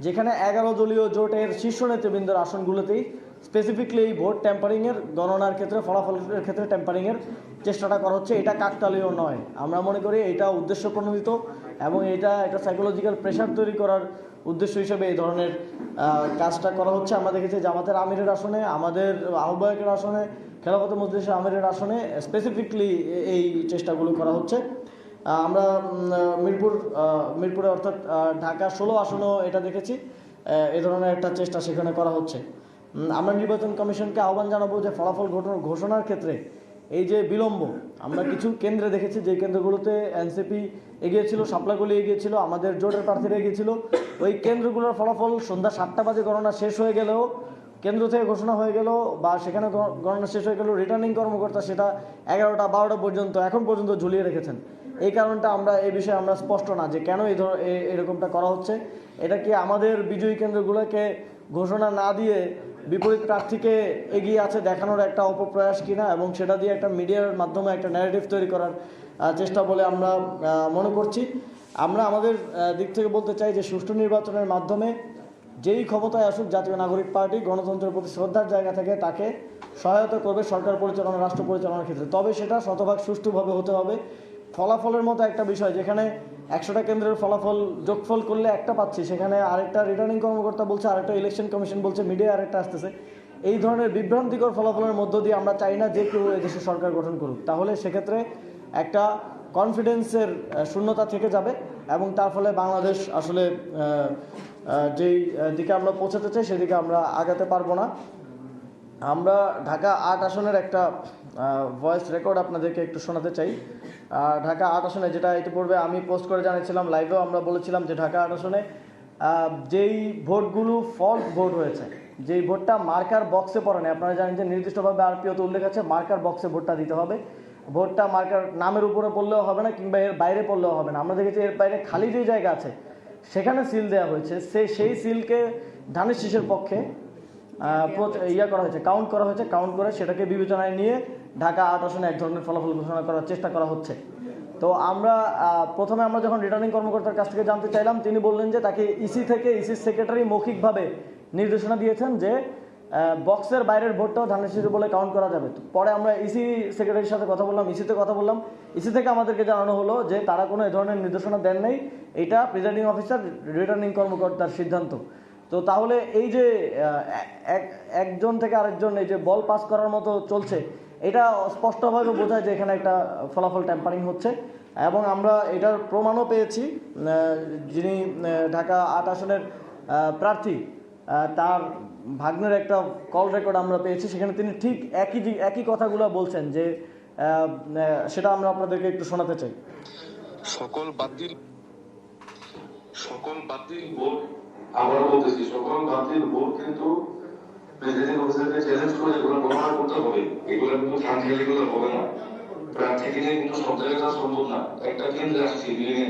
যেখানে 11 দলীয় জোটের শীর্ষ নেতৃবৃন্দের আসনগুলোতেই স্পেসিফিকলি এই ভোট ট্যাম্পারিংয়ের গণনার ক্ষেত্রে, ফলাফলের ক্ষেত্রে ট্যাম্পারিংয়ের চেষ্টাটা করা হচ্ছে। এটা কাকতালীয় নয়, আমরা মনে করি এটা উদ্দেশ্য প্রণোদিত এবং এটা একটা সাইকোলজিক্যাল প্রেশার তৈরি করার উদ্দেশ্য হিসেবে এই ধরনের কাজটা করা হচ্ছে। আমরা দেখেছি জামাতের আমিরের আসনে, আমাদের আহ্বায়কের আসনে, খেলাফত মজলিসের আমিরের আসনে স্পেসিফিকলি এই চেষ্টাগুলো করা হচ্ছে। আমরা মিরপুরে অর্থাৎ ঢাকা 16 আসনেও এটা দেখেছি, এ ধরনের একটা চেষ্টা সেখানে করা হচ্ছে। আমরা নির্বাচন কমিশনকে আহ্বান জানাবো যে ফলাফল ঘোষণার ক্ষেত্রে এই যে বিলম্ব, আমরা কিছু কেন্দ্রে দেখেছি যে কেন্দ্রগুলোতে এনসিপি এগিয়েছিল, শাপলাকলি এগিয়েছিল, আমাদের জোটের প্রার্থীরা এগিয়েছিল, ওই কেন্দ্রগুলোর ফলাফল সন্ধ্যা 7টা বাজে গণনা শেষ হয়ে গেলেও, কেন্দ্র থেকে ঘোষণা হয়ে গেল বা সেখানে গণনা শেষ হয়ে গেল, রিটার্নিং কর্মকর্তা সেটা 11টা 12টা পর্যন্ত এখন পর্যন্ত ঝুলিয়ে রেখেছেন। এই কারণটা আমরা এই বিষয়ে আমরা স্পষ্ট না যে কেন এরকমটা করা হচ্ছে। এটা কি আমাদের বিজয়ী কেন্দ্রগুলোকে ঘোষণা না দিয়ে বিপরীত প্রার্থীকে এগিয়ে আছে দেখানোর একটা অপপ্রয়াস কিনা, এবং সেটা দিয়ে একটা মিডিয়ার মাধ্যমে একটা ন্যারেটিভ তৈরি করার চেষ্টা বলে আমরা মনে করছি। আমরা আমাদের দিক থেকে বলতে চাই যে সুষ্ঠু নির্বাচনের মাধ্যমে যেই ক্ষমতায় আসুক জাতীয় নাগরিক পার্টি গণতন্ত্রের প্রতি শ্রদ্ধার জায়গা থেকে তাকে সহায়তা করবে সরকার পরিচালনা, রাষ্ট্র পরিচালনার ক্ষেত্রে। তবে সেটা শতভাগ সুষ্ঠুভাবে হতে হবে। ফলাফলের মতো একটা বিষয়, যেখানে 100টা কেন্দ্রের ফলাফল যোগফল করলে একটা পাচ্ছি, সেখানে আরেকটা রিটার্নিং কর্মকর্তা বলছে, আরেকটা ইলেকশন কমিশন বলছে, মিডিয়া আরেকটা আসতেছে। এই ধরনের বিভ্রান্তিকর ফলাফলের মধ্য দিয়ে আমরা চাই না যে কেউ এদেশে সরকার গঠন করুক। তাহলে সেক্ষেত্রে একটা কনফিডেন্সের শূন্যতা থেকে যাবে এবং তার ফলে বাংলাদেশ আসলে যেই দিকে আমরা পৌঁছাতে চাই সেদিকে আমরা আগাতে পারবো না। আমরা ঢাকা 8 আসনের একটা ভয়েস রেকর্ড আপনাদেরকে একটু শোনাতে চাই। ঢাকা ৮ আসনে, যেটা ইতিপূর্বে আমি পোস্ট করে জানিয়েছিলাম, লাইভেও আমরা বলেছিলাম যে ঢাকা ৮ আসনে যেই ভোটগুলো ফল্ট ভোট হয়েছে, যেই ভোটটা মার্কার বক্সে পড়ে না, আপনারা জানেন যে নির্দিষ্টভাবে আরপিওতে উল্লেখ আছে মার্কার বক্সে ভোটটা দিতে হবে। ভোটটা মার্কার নামের উপরে পড়লেও হবে না, কিংবা এর বাইরে পড়লেও হবে না। আমরা দেখেছি এর বাইরে খালি যে জায়গা আছে সেখানে সিল দেওয়া হয়েছে, সেই সিলকে ধানের শীষের পক্ষে করা হয়েছে, কাউন্ট করা হয়েছে। কাউন্ট করে সেটাকে বিবেচনায় নিয়ে ঢাকা ৮ আসনে এক ধরনের ফলাফল ঘোষণা করার চেষ্টা করা হচ্ছে। তো আমরা প্রথমে আমরা যখন রিটার্নিং কর্মকর্তার কাছ থেকে জানতে চাইলাম, তিনি বললেন যে তাকে ইসি থেকে ইসির সেক্রেটারি মৌখিকভাবে নির্দেশনা দিয়েছেন যে বক্সের বাইরের ভোটটাও ধানের শীষ বলে কাউন্ট করা যাবে। তো পরে আমরা ইসি সেক্রেটারির সাথে কথা বললাম, ইসিতে কথা বললাম। ইসি থেকে আমাদেরকে জানানো হলো যে তারা কোনো এ ধরনের নির্দেশনা দেন নাই, এটা প্রিজাইডিং অফিসার রিটার্নিং কর্মকর্তার সিদ্ধান্ত। তো তাহলে এই যে একজন থেকে আরেকজন এই যে বল পাস করার মতো চলছে, এটা স্পষ্টভাবে বোঝায় যে এখানে একটা ফলাফল ট্যাম্পারিং হচ্ছে। এবং আমরা এটার প্রমাণও পেয়েছি। যিনি ঢাকা ৮ আসনের প্রার্থী, তার ভাগ্নের একটা কল রেকর্ড আমরা পেয়েছি, সেখানে তিনি ঠিক একই কথাগুলো বলছেন, যে সেটা আমরা আপনাদেরকে একটু শোনাতে চাই। সকল বাতিল ভোট, আমরা বলতেছি সকল বাতিল ভোট কিন্তু প্রেসিডেন্ট অফিসারকে চ্যালেঞ্জ করে এগুলো প্রমাণ করতে হবে। এগুলো কিন্তু খামখেয়ালি গুলো হবে না। প্রার্থীকে নিয়ে কিন্তু সব জায়গায় কাজ সম্ভব না। একটা কেন্দ্রে আসছি বিলিয়ে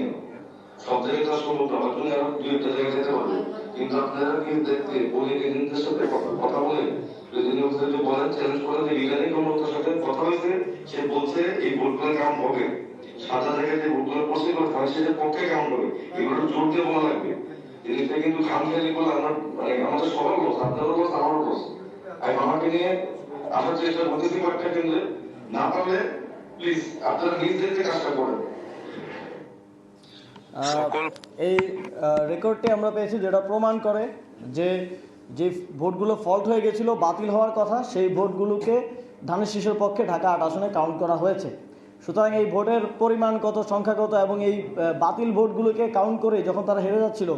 সব জায়গায় কাজ সম্ভব না, হয়তো আরো দু একটা জায়গায় যেতে পারবে। কিন্তু আপনারা কিন্তু দেখতে বলে এজেন্টদের সাথে কথা বলে প্রেসিডেন্ট অফিসার যে বলেন, চ্যালেঞ্জ করেন যে রিটার্নিং কর্মকর্তার সাথে কথা হয়েছে, সে বলছে এই ভোটগুলো কাউন্ট হবে, সাদা জায়গায় যে ভোটগুলো পড়ছে তাহলে সেটা পক্ষে কাউন্ট হবে। এগুলো জোর দিয়ে বলা লাগবে। জিনিসটা কিন্তু খামখেয়ালি করলে আমরা মানে আমাদের সবার লস, আপনারও লস, আমারও লস। আমি আমাকে নিয়ে আসার চেষ্টা করতেছি কয়েকটা কেন্দ্রে, না পারলে প্লিজ আপনারা নিজ দেখতে কাজটা করেন। এই রেকর্ডটি আমরা পেয়েছি, যেটা প্রমাণ করে যে যে ভোটগুলো ফল্ট হয়ে গেছিল, বাতিল হওয়ার কথা, সেই ভোটগুলোকে ধানের শীষের পক্ষে ঢাকা ৮ আসনে কাউন্ট করা হয়েছে। সুতরাং এই ভোটের পরিমাণ কত, সংখ্যা কত, এবং এই বাতিল ভোটগুলোকে কাউন্ট করে যখন তারা হেরে যাচ্ছিল,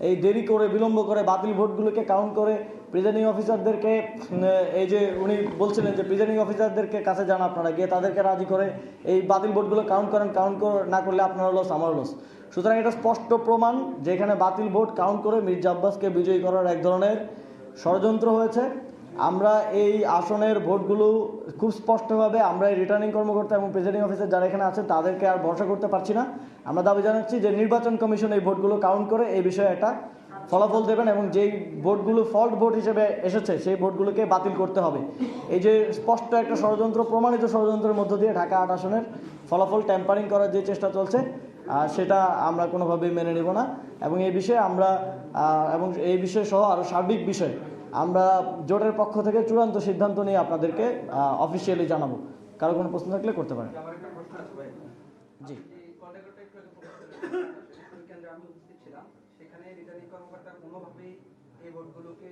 এই দেরি করে বিলম্ব করে বাতিল ভোটগুলোকে কাউন্ট করে প্রিজাইডিং অফিসারদেরকে, এই যে উনি বলছিলেন যে প্রিজাইডিং অফিসারদেরকে কাছে যান আপনারা, গিয়ে তাদেরকে রাজি করে এই বাতিল ভোটগুলো কাউন্ট করেন, কাউন্ট না করলে আপনার লস, আমার লস। সুতরাং এটা স্পষ্ট প্রমাণ যে এখানে বাতিল ভোট কাউন্ট করে মির্জা আব্বাসকে বিজয়ী করার এক ধরনের ষড়যন্ত্র হয়েছে। আমরা এই আসনের ভোটগুলো খুব স্পষ্টভাবে আমরা এই রিটার্নিং কর্মকর্তা এবং প্রিজাইডিং অফিসার যারা এখানে আছেন তাদেরকে আর ভরসা করতে পারছি না। আমরা দাবি জানাচ্ছি যে নির্বাচন কমিশন এই ভোটগুলো কাউন্ট করে এই বিষয়ে একটা ফলাফল দেবেন, এবং যেই ভোটগুলো ফল্ট ভোট হিসেবে এসেছে সেই ভোটগুলোকে বাতিল করতে হবে। এই যে স্পষ্ট একটা ষড়যন্ত্র, প্রমাণিত ষড়যন্ত্রের মধ্য দিয়ে ঢাকা ৮ আসনের ফলাফল ট্যাম্পারিং করার যে চেষ্টা চলছে, সেটা আমরা কোনোভাবেই মেনে নেব না। এবং এই বিষয়ে আমরা এবং এই বিষয় সহ আরও সার্বিক বিষয় আমরা জোটের পক্ষ থেকে চূড়ান্ত সিদ্ধান্ত নিয়ে আপনাদেরকে অফিসিয়ালি জানাবো। কারো কোনো প্রশ্ন থাকলে করতে পারেন। জি, আমি উপস্থিত ছিলাম, সেখানে রিটার্নিং কর্মকর্তা কোনোভাবেই এই ভোটগুলোকে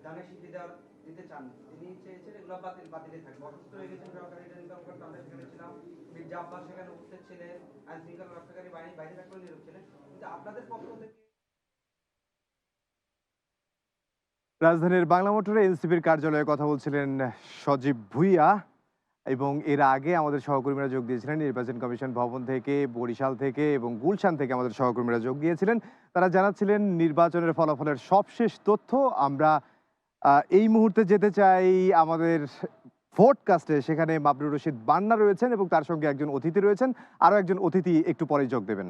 ধানের স্বীকৃতি দিতে চান। তিনি চেয়েছেন এগুলো বাতিলে থাকবে। অসুস্থ হয়ে গেছেন সহকারী রিটার্নিং কর্মকর্তা, আমরা সেখানে ছিলাম, মির্জা আব্বাস সেখানে উপস্থিত ছিলেন, আইন শৃঙ্খলা রক্ষাকারী বাহিনী বাইরে থাকলেও নীরব ছিলেন। কিন্তু আপনাদের পক্ষ থেকে রাজধানীর বাংলা মোটরে এনসিপির কার্যালয়ে কথা বলছিলেন সজীব ভুইয়া, এবং এর আগে আমাদের সহকর্মীরা যোগ দিয়েছিলেন নির্বাচন কমিশন ভবন থেকে, বরিশাল থেকে এবং গুলশান থেকে আমাদের সহকর্মীরা যোগ দিয়েছিলেন। তারা জানাচ্ছিলেন নির্বাচনের ফলাফলের সবশেষ তথ্য। আমরা এই মুহূর্তে যেতে চাই আমাদের ভোটকাস্টে, সেখানে মাবরুর রশিদ বান্না রয়েছেন এবং তার সঙ্গে একজন অতিথি রয়েছেন, আরও একজন অতিথি একটু পরে যোগ দেবেন।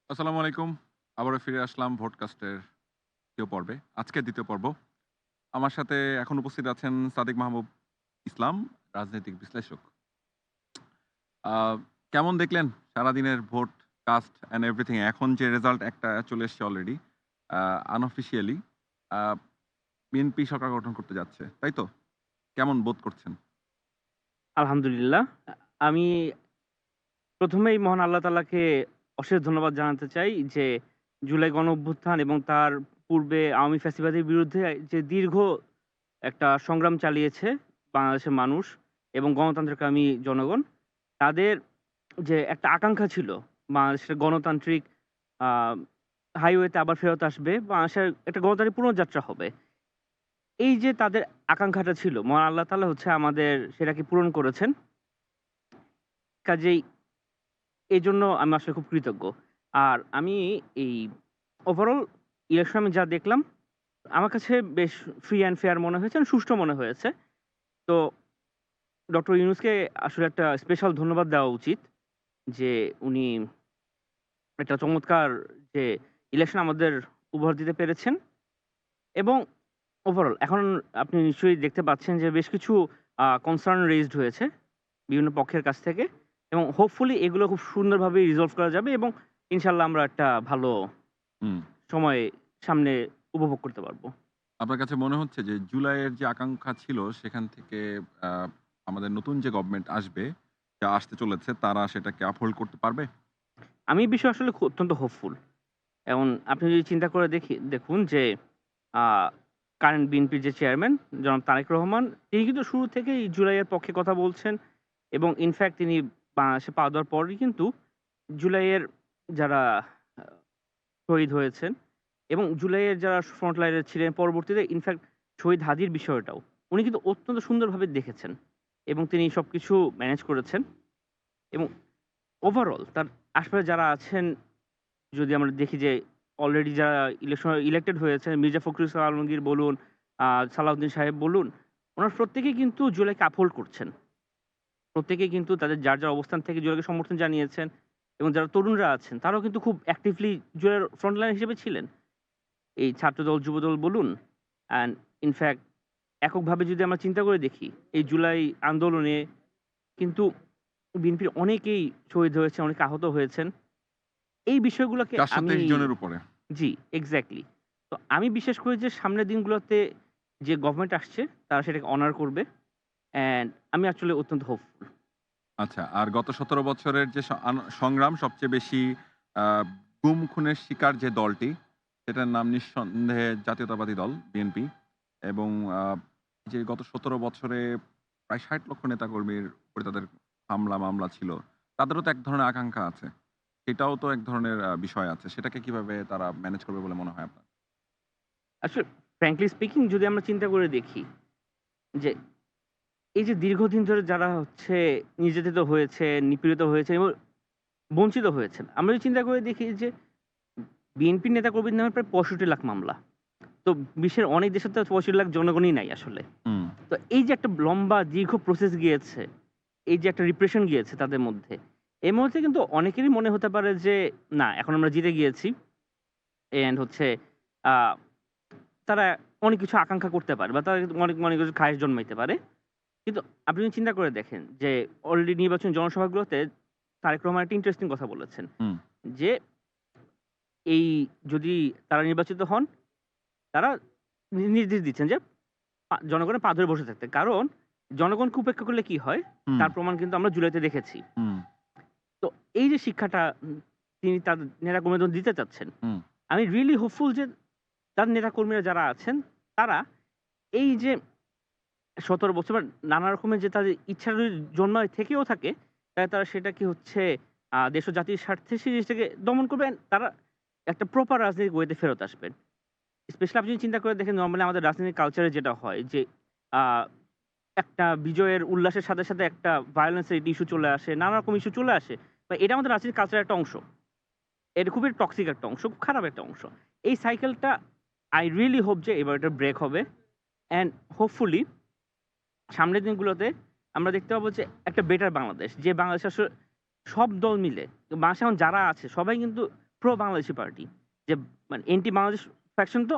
আসসালামু আলাইকুম, আবারও ফিরে আসলাম ভোটকাস্টের দ্বিতীয় পর্বে, আজকের দ্বিতীয় পর্ব। আমার সাথে এখন উপস্থিত আছেন সাদিক মাহবুব ইসলাম, রাজনৈতিক বিশ্লেষক। কেমন দেখলেন সারাদিনের ভোট কাস্ট অ্যান্ড এভরিথিং? এখন যে রেজাল্ট একটা চলে এসছে অলরেডি আনঅফিসিয়ালি, বিএনপি সরকার গঠন করতে যাচ্ছে, তাই তো? কেমন বোধ করছেন? আলহামদুলিল্লাহ, আমি প্রথমেই মহান আল্লাহ তাআলাকে অশেষ ধন্যবাদ জানাতে চাই যে জুলাই গণ অভ্যুত্থান এবং তার পূর্বে আওয়ামী ফ্যাসিবাদের বিরুদ্ধে যে দীর্ঘ একটা সংগ্রাম চালিয়েছে বাংলাদেশের মানুষ এবং গণতন্ত্রকামী জনগণ, তাদের যে একটা আকাঙ্ক্ষা ছিল বাংলাদেশের গণতান্ত্রিক হাইওয়েতে আবার ফেরত আসবে, বাংলাদেশের একটা গণতান্ত্রিক পুনর্যাত্রা হবে, এই যে তাদের আকাঙ্ক্ষাটা ছিল, মহান আল্লাহ তাআলা হচ্ছে আমাদের সেটাকে পূরণ করেছেন। কাজেই এজন্য আমি আসলে খুব কৃতজ্ঞ। আর আমি এই ওভারঅল ইলেকশন আমি যা দেখলাম, আমার কাছে বেশ ফ্রি অ্যান্ড ফেয়ার মনে হয়েছে, and সুষ্ঠু মনে হয়েছে। তো ডক্টর ইউনূসকে আসলে একটা স্পেশাল ধন্যবাদ দেওয়া উচিত যে উনি একটা চমৎকার যে ইলেকশন আমাদের উপহার দিতে পেরেছেন। এবং ওভারঅল এখন আপনি নিশ্চয়ই দেখতে পাচ্ছেন যে বেশ কিছু কনসার্ন রেইজড হয়েছে বিভিন্ন পক্ষের কাছ থেকে, এবং হোপফুলি এগুলো খুব সুন্দরভাবে রিজলভ করা যাবে এবং ইনশাল্লাহ আমরা একটা ভালো হুম। সময় সামনে উপভোগ করতে পারবো। আপনার কাছে মনে হচ্ছে যে জুলাইয়ের যে আকাঙ্ক্ষা ছিল সেখান থেকে আমাদের নতুন যে গভর্নমেন্ট আসবে, যা আসতে চলেছে, তারা সেটাকে আপহোল্ড করতে পারবে? আমি এই বিষয়ে আসলে অত্যন্ত হোপফুল। এবং আপনি যদি চিন্তা করে দেখুন যে কারেন্ট বিএনপির যে চেয়ারম্যান জনাব তারেক রহমান, তিনি কিন্তু শুরু থেকেই জুলাইয়ের পক্ষে কথা বলছেন এবং ইনফ্যাক্ট তিনি বাংলাদেশে পা দেওয়ার পরই কিন্তু জুলাইয়ের যারা শহীদ হয়েছেন এবং জুলাইয়ের যারা ফ্রন্ট লাইনের ছিলেন, পরবর্তীতে ইনফ্যাক্ট শহীদ হাদির বিষয়টাও উনি কিন্তু অত্যন্ত সুন্দরভাবে দেখেছেন এবং তিনি সবকিছু ম্যানেজ করেছেন। এবং ওভারঅল তার আশপাশে যারা আছেন, যদি আমরা দেখি যে অলরেডি যারা ইলেক্টেড হয়েছেন, মির্জা ফখরুল ইসলাম আলমগীর বলুন, সালাউদ্দিন সাহেব বলুন, ওনারা প্রত্যেকেই কিন্তু জুলাইকে আপহোল্ড করছেন। প্রত্যেকেই কিন্তু তাদের যার যার অবস্থান থেকে জুলাইকে সমর্থন জানিয়েছেন এবং যারা তরুণরা আছেন তারাও কিন্তু খুব অ্যাক্টিভলি জুলাইয়ের ফ্রন্টলাইন হিসেবে ছিলেন। এই ছাত্রদল, যুবদল বলুন, অ্যান্ড ইনফ্যাক্ট এককভাবে যদি আমরা চিন্তা করে দেখি, এই জুলাই আন্দোলনে কিন্তু বিএনপির অনেকেই শহীদ হয়েছেন, অনেকে আহত হয়েছেন। এই বিষয়গুলোকে আমি ৪২৩ জনের উপরে। জি, এক্সাক্টলি। তো আমি বিশ্বাস করি যে সামনের দিনগুলোতে যে গভর্নমেন্ট আসছে তারা সেটাকে অনার করবে, অ্যান্ড আমি আসলে অত্যন্ত হোপফুল। আচ্ছা, আর গত ১৭ বছরের যে সংগ্রাম, সবচেয়ে বেশি আ গুম খুনের শিকার যে দলটি, সেটার নাম নিঃসন্দেহে জাতীয়তাবাদী দল বিএনপি। এবং যে গত ১৭ বছরে প্রায় ৬০ লক্ষ নেতাকর্মীর উপরে তাদের হামলা-মামলা ছিল। তাদেরও তো এক ধরনের আকাঙ্ক্ষা আছে। সেটাও তো এক ধরনের বিষয় আছে। সেটাকে কিভাবে তারা ম্যানেজ করবে বলে মনে হয় আপনার? আসলে ফ্র্যাঙ্কলি স্পিকিং যদি আমরা চিন্তা করে দেখি যে এই যে দীর্ঘদিন ধরে যারা হচ্ছে নির্যাতিত হয়েছেন, নিপীড়িত হয়েছেন এবং বঞ্চিত হয়েছেন, আমরা যদি চিন্তা করে দেখি যে বিএনপির নেতাকর্মীর নামে প্রায় ৬৫ লাখ মামলা। তো বিশ্বের অনেক দেশে তো ৬৫ লাখ জনগণই নাই আসলে। হুম। তো এই যে একটা লম্বা দীর্ঘ প্রসেস গিয়েছে, এই যে একটা রিপ্রেশন গিয়েছে তাদের মধ্যে, এই মুহূর্তে কিন্তু অনেকেরই মনে হতে পারে যে না, এখন আমরা জিতে গিয়েছি অ্যান্ড হচ্ছে আ তারা অনেক কিছু আকাঙ্ক্ষা করতে পারে বা তারা কিন্তু অনেক কিছু খায়েশ জন্মাইতে পারে। কিন্তু আপনি যদি চিন্তা করে দেখেন যে অলরেডি নির্বাচনী জনসভাগুলোতে তারেক রহমান একটা ইন্টারেস্টিং কথা বলেছেন হুম। যে এই যদি তারা নির্বাচিত হন, তারা নির্দেশ দিচ্ছেন যে জনগণের পা ধরে বসে থাকতে। কারণ জনগণকে উপেক্ষা করলে কি হয়, হুম। তার প্রমাণ কিন্তু আমরা জুলাইতে দেখেছি। হুম। তো এই যে শিক্ষাটা তিনি তার নেতাকর্মীদের দিতে চাচ্ছেন, হুম। আমি রিয়েলি হোপফুল যে তার নেতাকর্মীরা যারা আছেন তারা এই যে ১৭ বছর বা নানা রকমের যে তাদের ইচ্ছা যদি জন্মায় থেকেও থাকে, তাহলে তারা সেটাকে হচ্ছে দেশ ও জাতির স্বার্থে সেই জিনিসটাকে দমন করবেন। তারা একটা প্রপার রাজনৈতিক ওয়েতে ফেরত আসবেন। স্পেশালি আপনি যদি চিন্তা করে দেখেন, নরমালি আমাদের রাজনৈতিক কালচারে যেটা হয় যে আ একটা বিজয়ের উল্লাসের সাথে, সাথে একটা ভায়োলেন্স এর ইস্যু চলে আসে, নানা রকম ইস্যু চলে আসে। বা এটা আমাদের রাজনৈতিক কালচারের একটা অংশ। এটা খুবই টক্সিক একটা অংশ, খুব খারাপ একটা অংশ। এই সাইকেলটা আই রিয়েলি হোপ যে এবার এটা ব্রেক হবে, অ্যান্ড হোপফুলি সামনের দিনগুলোতে আমরা দেখতে পাবো যে একটা বেটার বাংলাদেশ। যে বাংলাদেশ আসলে সব দল মিলে, বাংলাদেশে এখন যারা আছে সবাই কিন্তু প্রো বাংলাদেশী পার্টি। যে মানে এন্টি বাংলাদেশ ফ্যাকশন তো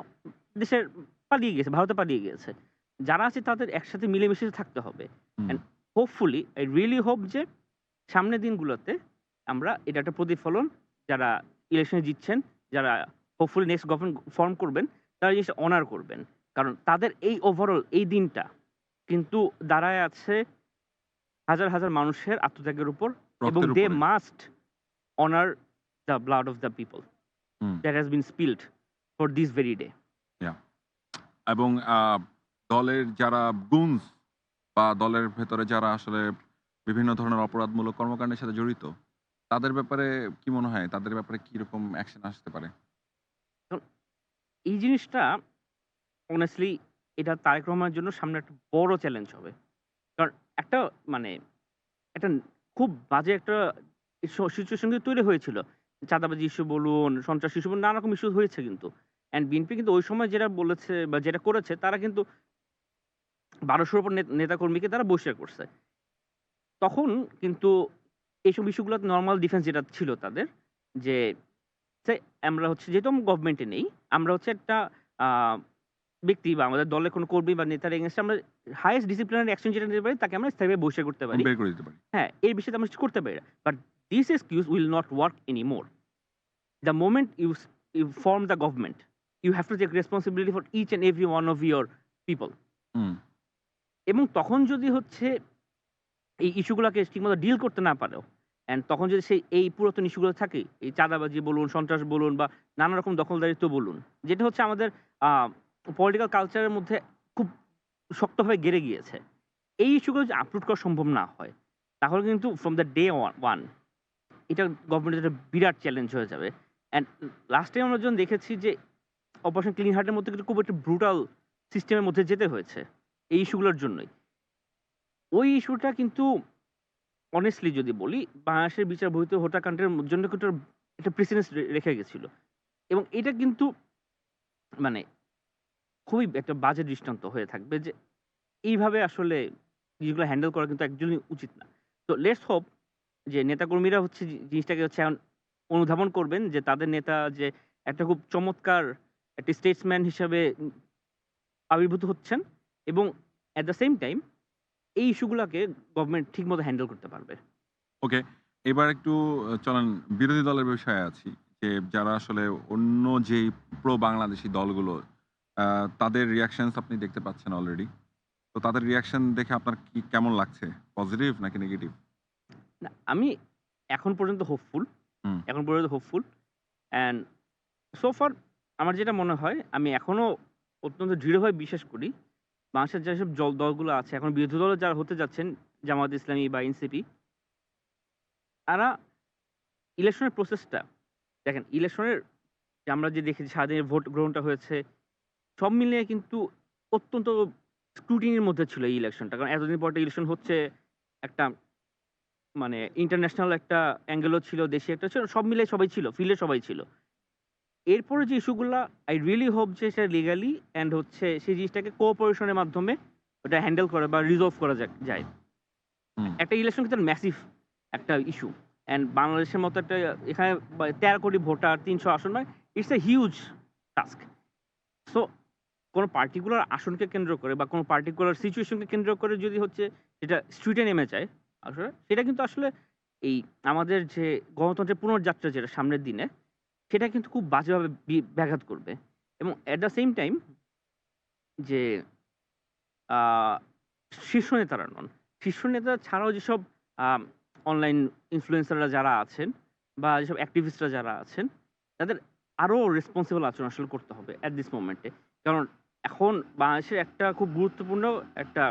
দেশের পালিয়ে গিয়েছে, ভারতে পালিয়ে গিয়েছে। যারা আছে তাদের একসাথে মিলেমিশে থাকতে হবে। Hmm. And hopefully I really hope যে সামনের দিনগুলোতে আমরা এটা একটা প্রতিফলন, যারা ইলেকশনে জিতছেন, যারা হোপফুলি নেক্সট গভর্নমেন্ট ফর্ম করবেন, তারা জিনিসটা অনার করবেন। কারণ তাদের এই ওভারঅল এই দিনটা কিন্তু দাঁড়ায় আছে হাজার, হাজার মানুষের আত্মত্যাগের উপর, এবং রক্তের দে উপরে। Must honour the blood of the people hmm. That has been spilled for this very day. Yeah. এবং দলের যারা গুনস বা দলের ভেতরে যারা আসলে বিভিন্ন ধরনের অপরাধমূলক কর্মকাণ্ডের সাথে জড়িত, তাদের ব্যাপারে কি মনে হয়? তাদের ব্যাপারে কিরকম অ্যাকশন আসতে পারে? এই জিনিসটা অনেস্টলি এটা তারেক রহমানের জন্য সামনে একটা বড় চ্যালেঞ্জ হবে। কারণ একটা মানে একটা খুব বাজে একটা সিচুয়েশন কিন্তু তৈরি হয়েছিল। চাঁদাবাজি ইস্যু বলুন, সন্ত্রাস ইস্যু বলুন, নানা রকম ইস্যু হয়েছে কিন্তু। অ্যান্ড বিএনপি কিন্তু ওই সময় যেটা বলেছে বা যেটা করেছে তারা কিন্তু ১২০০ র উপর নেতাকর্মীকে তারা বহিষ্কার করছে। তখন কিন্তু এইসব ইস্যুগুলোতে নরমাল ডিফেন্স যেটা ছিল তাদের যে আমরা হচ্ছে যেহেতু গভর্নমেন্টে নেই, আমরা হচ্ছে একটা আ ব্যক্তি বা আমাদের দলের কোনো কর্মী বা নেতার এগেইনস্ট আমরা হাইয়েস্ট ডিসিপ্লিনারি অ্যাকশন যেটা নিতে পারি তাকে আমরা স্থায়ীভাবে বহিষ্কার করতে পারি। বের করে দিতে পারি। হ্যাঁ, এই বিষয়টা আমরা কিছু করতে পারি না। But this excuse will not work anymore. The moment you form the government, you have to take responsibility for each and every one of your people. হুম। এবং তখন যদি হচ্ছে এই ইস্যুগুলোকে ঠিকমতো ডিল করতে না পারেও অ্যান্ড তখন যদি সেই এই পুরাতন ইস্যুগুলো থাকে, এই চাঁদাবাজি বলুন, সন্ত্রাস বলুন বা নানা রকম দখলদারিত্ব বলুন, যেটা হচ্ছে আমাদের পলিটিক্যাল কালচারের মধ্যে খুব শক্তভাবে গেড়ে গিয়েছে। এই ইস্যুগুলো যদি আপলোড করা সম্ভব না হয়, তাহলে কিন্তু ফ্রম দ্য ডে ওয়ান এটা গভর্নমেন্টের একটা বিরাট চ্যালেঞ্জ হয়ে যাবে। অ্যান্ড লাস্ট টাইম আমরা যখন দেখেছি যে অপারেশন ক্লিন হার্টের মধ্যে কিন্তু খুব একটা ব্রুটাল সিস্টেমের মধ্যে যেতে হয়েছে এই ইস্যুগুলোর জন্যই। ওই ইস্যুটা কিন্তু অনেস্টলি যদি বলি, বাংলাদেশের বিচার বহির্ভূত হত্যাকাণ্ডের জন্য কিন্তু একটা প্রেসিডেন্স রেখে গেছিল। এবং এটা কিন্তু মানে খুবই একটা বাজে দৃষ্টান্ত হয়ে থাকবে যে এইভাবে আসলে জিনিসগুলো হ্যান্ডেল করা কিন্তু একদমই উচিত না। তো লেটস হোপ যে নেতাকর্মীরা হচ্ছে জিনিসটাকে হচ্ছে এখন অনুধাবন করবেন যে তাদের নেতা যে একটা খুব চমৎকার একটা স্টেটসম্যান হিসাবে আবির্ভূত হচ্ছেন এবং অ্যাট দ্য সেম টাইম এই ইস্যুগুলোকে গভর্নমেন্ট ঠিকমতো হ্যান্ডেল করতে পারবে। ওকে, এবার একটু চলেন বিরোধী দলের বিষয়ে আছি। যে যারা আসলে অন্য যেই প্রো বাংলাদেশী দলগুলো তাদের রিঅ্যাকশনস আপনি দেখতে পাচ্ছেন অলরেডি। তো তাদের রিঅ্যাকশন দেখে আপনার কেমন লাগছে? পজিটিভ নাকি নেগেটিভ? না, আমি এখন পর্যন্ত হোপফুল। হুম। এখন পর্যন্ত হোপফুল অ্যান্ড সো ফার আমার যেটা মনে হয় আমি এখনো অত্যন্ত দৃঢ়ভাবে বিশ্বাস করি বাংলাদেশের যেসব দলগুলো আছে এখন বিরোধী দলে যারা হতে যাচ্ছেন জামায়াত ইসলামী বা এনসিপি, তারা ইলেকশনের প্রসেসটা দেখেন, ইলেকশনের যে আমরা যে দেখেছি সারাদিনের ভোট গ্রহণটা হয়েছে সব মিলিয়ে কিন্তু অত্যন্ত স্ক্রুটিনির মধ্যে ছিল এই ইলেকশনটা। কারণ এতদিন পর একটা ইলেকশন হচ্ছে, একটা মানে ইন্টারন্যাশনাল একটা অ্যাঙ্গেলও ছিল, দেশে একটা ছিল, সব মিলিয়ে সবাই ছিল, ফিল্ডে সবাই ছিল। এরপরে যে ইস্যুগুলা আই রিয়েলি হোপ যে সেটা লিগালি অ্যান্ড হচ্ছে সেই জিনিসটাকে কোঅপারেশনের মাধ্যমে ওটা হ্যান্ডেল করা বা রিজলভ করা যায়। হুম। একটা ইলেকশন কিন্তু ম্যাসিভ একটা ইস্যু অ্যান্ড বাংলাদেশের মতো একটা এখানে 13 কোটি ভোটার 300 আসন, মানে it's a huge task. So কোনো পার্টিকুলার আসনকে কেন্দ্র করে বা কোনো পার্টিকুলার সিচুয়েশনকে কেন্দ্র করে যদি হচ্ছে সেটা স্ট্রিটে নেমে যায় আসলে সেটা কিন্তু আসলে এই আমাদের যে গণতন্ত্রের পুনর্যাত্রা যেটা সামনের দিনে সেটা কিন্তু খুব বাজেভাবে ব্যাঘাত করবে। এবং অ্যাট দ্য সেম টাইম যে আহ, শীর্ষ নেতারা নন, শীর্ষ নেতা ছাড়াও যেসব অনলাইন ইনফ্লুয়েন্সাররা যারা আছেন বা যেসব অ্যাক্টিভিস্টরা যারা আছেন তাদের আরও রেসপন্সিবল আচরণ আসলে করতে হবে অ্যাট দিস মোমেন্টে। কারণ এখন বাংলাদেশের একটা খুব গুরুত্বপূর্ণ একটা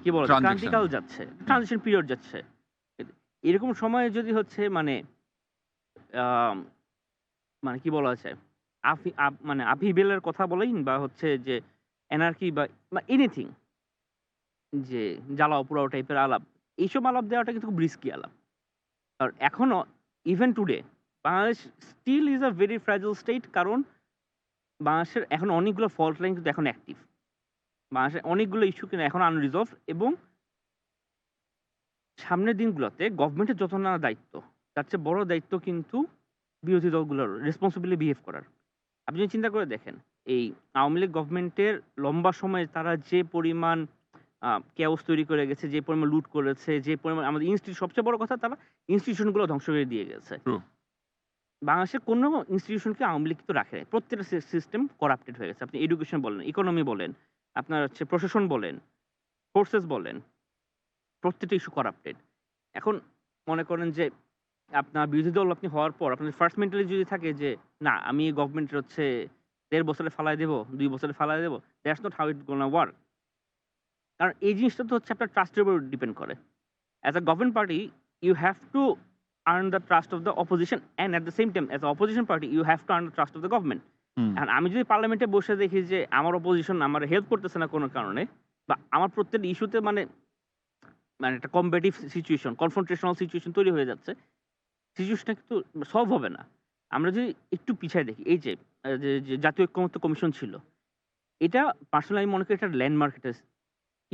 কি বলা যায় Transition. ক্রান্তিকাল যাচ্ছে, ট্রানজিশন পিরিয়ড যাচ্ছে। এরকম সময়ে যদি হচ্ছে আম, মানে কি বলা যায় মানে আপিবেলের কথা বলেন বা হচ্ছে যে এনার্কি বা এনিথিং, যে জ্বালাও পোড়াও টাইপের আলাপ, এইসব আলাপ দেওয়াটা কিন্তু খুব রিস্কি আলাপ। আর এখনো even today Bangladesh still is a very fragile state. কারণ বাংলাদেশের এখন অনেকগুলো ফল্ট লাইন কিন্তু এখন অ্যাক্টিভ, বাংলাদেশের অনেকগুলো ইস্যু কিন্তু এখন আনরিজলভ। এবং সামনের দিনগুলোতে গভর্নমেন্টের যত না দায়িত্ব তার চেয়ে বড় দায়িত্ব কিন্তু বিরোধী দলগুলোর রেসপন্সিবিলি বিহেভ করার। আপনি যদি চিন্তা করে দেখেন এই আওয়ামী লীগ গভর্নমেন্টের লম্বা সময়ে তারা যে পরিমাণ কেওস তৈরি করে গেছে, যে পরিমাণ লুট করেছে, যে পরিমাণ আমাদের সবচেয়ে বড় কথা তারা ইনস্টিটিউশনগুলো ধ্বংস করে দিয়ে গেছে। True. বাংলাদেশের কোনো ইনস্টিটিউশনকে আওয়ামী লীগ কিন্তু রাখে নাই, প্রত্যেকটা সিস্টেম করাপ্টেড হয়ে গেছে। আপনি এডুকেশন বলেন, ইকোনমি বলেন, আপনার হচ্ছে প্রশাসন বলেন, ফোর্সেস বলেন, প্রত্যেকটা ইস্যু করাপ্টেড। এখন মনে করেন যে আপনার বিরোধী দল আপনি হওয়ার পর আপনার ফার্স্ট মেন্টালি যদি থাকে যে না আমি গভর্নমেন্টের হচ্ছে 1.5 বছরে ফালাই দেবো, 2 বছরে ফালাই দেবো, that's not how it gonna work. কারণ এই জিনিসটা তো হচ্ছে আপনার ট্রাস্টের উপর ডিপেন্ড করে। As a government party you have to earn the trust of the opposition and at the same time as a opposition party you have to earn the trust of the government. Hmm. এখন আমি যদি পার্লামেন্টে বসে দেখি যে আমার opposition আমার help করতেছে না কোনো কারণে, বা আমার প্রত্যেকটা ইস্যুতে মানে মানে একটা কম্পিটিটিভ সিচুয়েশন, কনফ্রন্টেশনাল সিচুয়েশন তৈরি হয়ে যাচ্ছে। সিচুয়েশনটা কিন্তু সলভ হবে না। আমরা যদি একটু পিছায় দেখি, এই যে যে জাতীয় ঐক্যমত্য কমিশন ছিল, এটা পার্সোনালি আমি মনে করি এটা ল্যান্ডমার্ক একটা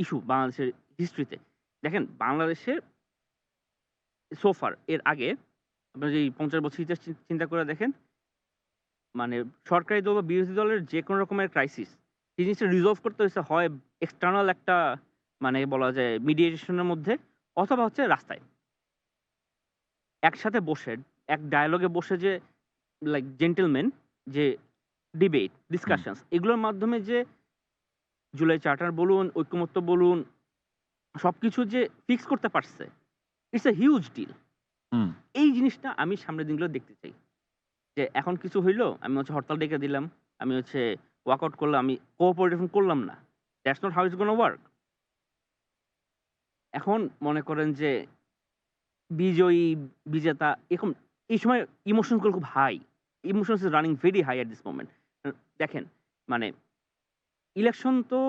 ইস্যু বাংলাদেশের হিস্ট্রিতে। দেখেন বাংলাদেশে সোফার এর আগে আপনার যে ৫০ বছর ইতিহাস চিন্তা করে দেখেন, মানে সরকারি দল বা বিরোধী দলের যে কোনো রকমের ক্রাইসিস, সেই জিনিসটা রিজলভ করতে হয়েছে হয় এক্সটার্নাল একটা মানে বলা যায় মিডিয়েশনের মধ্যে, অথবা হচ্ছে রাস্তায়। একসাথে বসে এক ডায়ালগে বসে যে লাইক জেন্টলম্যান যে ডিবেট, ডিসকাশনস এগুলোর মাধ্যমে যে জুলাই চার্টার বলুন, ঐক্যমত্য বলুন, সবকিছু যে ফিক্স করতে পারছে, ইটস আ হিউজ ডিল। হুম। এই জিনিসটা আমি সামনের দিনগুলো দেখতে চাই। যে এখন কিছু হইলো, আমি হচ্ছে হরতাল ডেকে দিলাম, আমি হচ্ছে ওয়াকআউট করলাম, আমি কোঅপারেশন করলাম না। That's not how it's gonna work. এখন মনে করেন যে বিজয়ী, বিজেতা এরকম এই সময় ইমোশনস গুলো খুব high. Emotions is running very high at this moment. দেখেন মানে ইলেকশন তো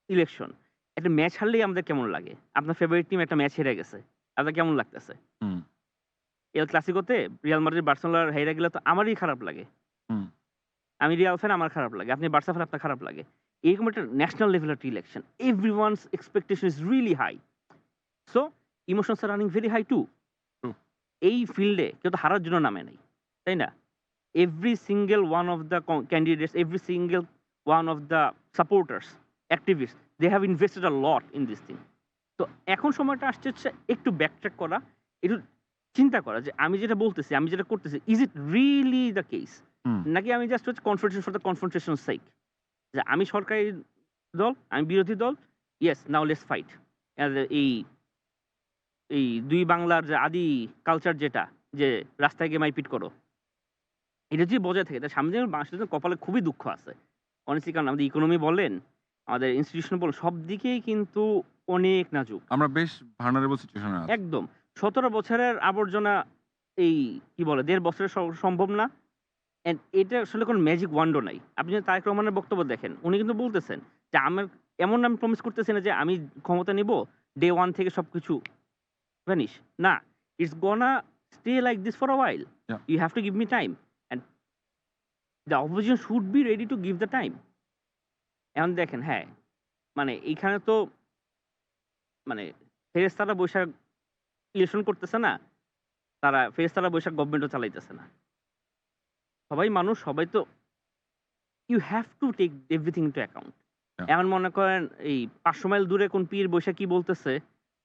ইলেকশন। একটা ম্যাচ হারলেই আমাদের কেমন লাগে? আপনার ফেভারিট টিম একটা ম্যাচ হেরে গেছে। আপনার কেমন লাগতেছে? হুম। এল ক্লাসিকোতে রিয়াল মাদ্রিদ বার্সেলোনার হেরে গেলে তো আমারই খারাপ লাগে। হুম। আমি রিয়াল ফ্যান, আমার খারাপ লাগে। আপনি বার্সা ফ্যান, আপনার খারাপ লাগে। এরকম একটা ন্যাশনাল লেভেলের একটা election. Everyone's expectation is really high. So emotions are running very high too. True. এই ফিল্ডে কেউ তো হারার জন্য নামে নাই। তাই না? Every single one of the candidates, every single one of the supporters, activist, they have invested a lot in this thing. তো এখন সময়টা আসছে হচ্ছে একটু ব্যাকট্র্যাক করা, একটু চিন্তা করা যে আমি যেটা বলতেছি, আমি যেটা করতেছি, is it really the case? Hmm. নাকি আমি জাস্ট হচ্ছে confrontation for the confrontation sake, যে আমি সরকারি দল, আমি বিরোধী দল, ইয়েস নাও লেটস ফাইট। এই এই ২ বাংলার যে আদি কালচার যেটা, যে রাস্তায় গিয়ে মারপিট করো, এটা যদি বজায় থাকে তাহলে সামনে বাংলাদেশের কপালে খুবই দুঃখ আছে। অনেস্টলি, কারণ আমাদের ইকোনমি বলেন, আমাদের ইনস্টিটিউশন বলেন, সব দিকেই কিন্তু অনেক নাজুক। আমরা বেশ ভালনারেবল সিচুয়েশনে আছি। একদম ১৭ বছরের আবর্জনা এই কি বলে ১.৫ বছরে সম্ভব না। অ্যান্ড এটা আসলে কোনো ম্যাজিক ওয়ান্ডো নাই। আপনি যদি তারেক রহমানের বক্তব্য দেখেন, উনি কিন্তু বলতেছেন যে আমার এমন আমি প্রমিস করতেছি না যে আমি ক্ষমতা নিব, ডে 1 থেকে সবকিছু ভ্যানিশ। না, it's gonna stay like this for a while. Yeah. You have to give me time. And the opposition should be ready to give the time. এখন দেখেন, হ্যাঁ, মানে এইখানে তো মানে ফেরেশতারা বইসা ইলেকশন করতেছে না, তারা ফেরেশতারা বইসা গভর্নমেন্টও চালাইতেছে না। সবাই মানুষ, সবাই তো you have to take everything into account. Yeah. এখন মনে করেন এই ৫০০ মাইল দূরে কোন পীর বইসা কি বলতেছে,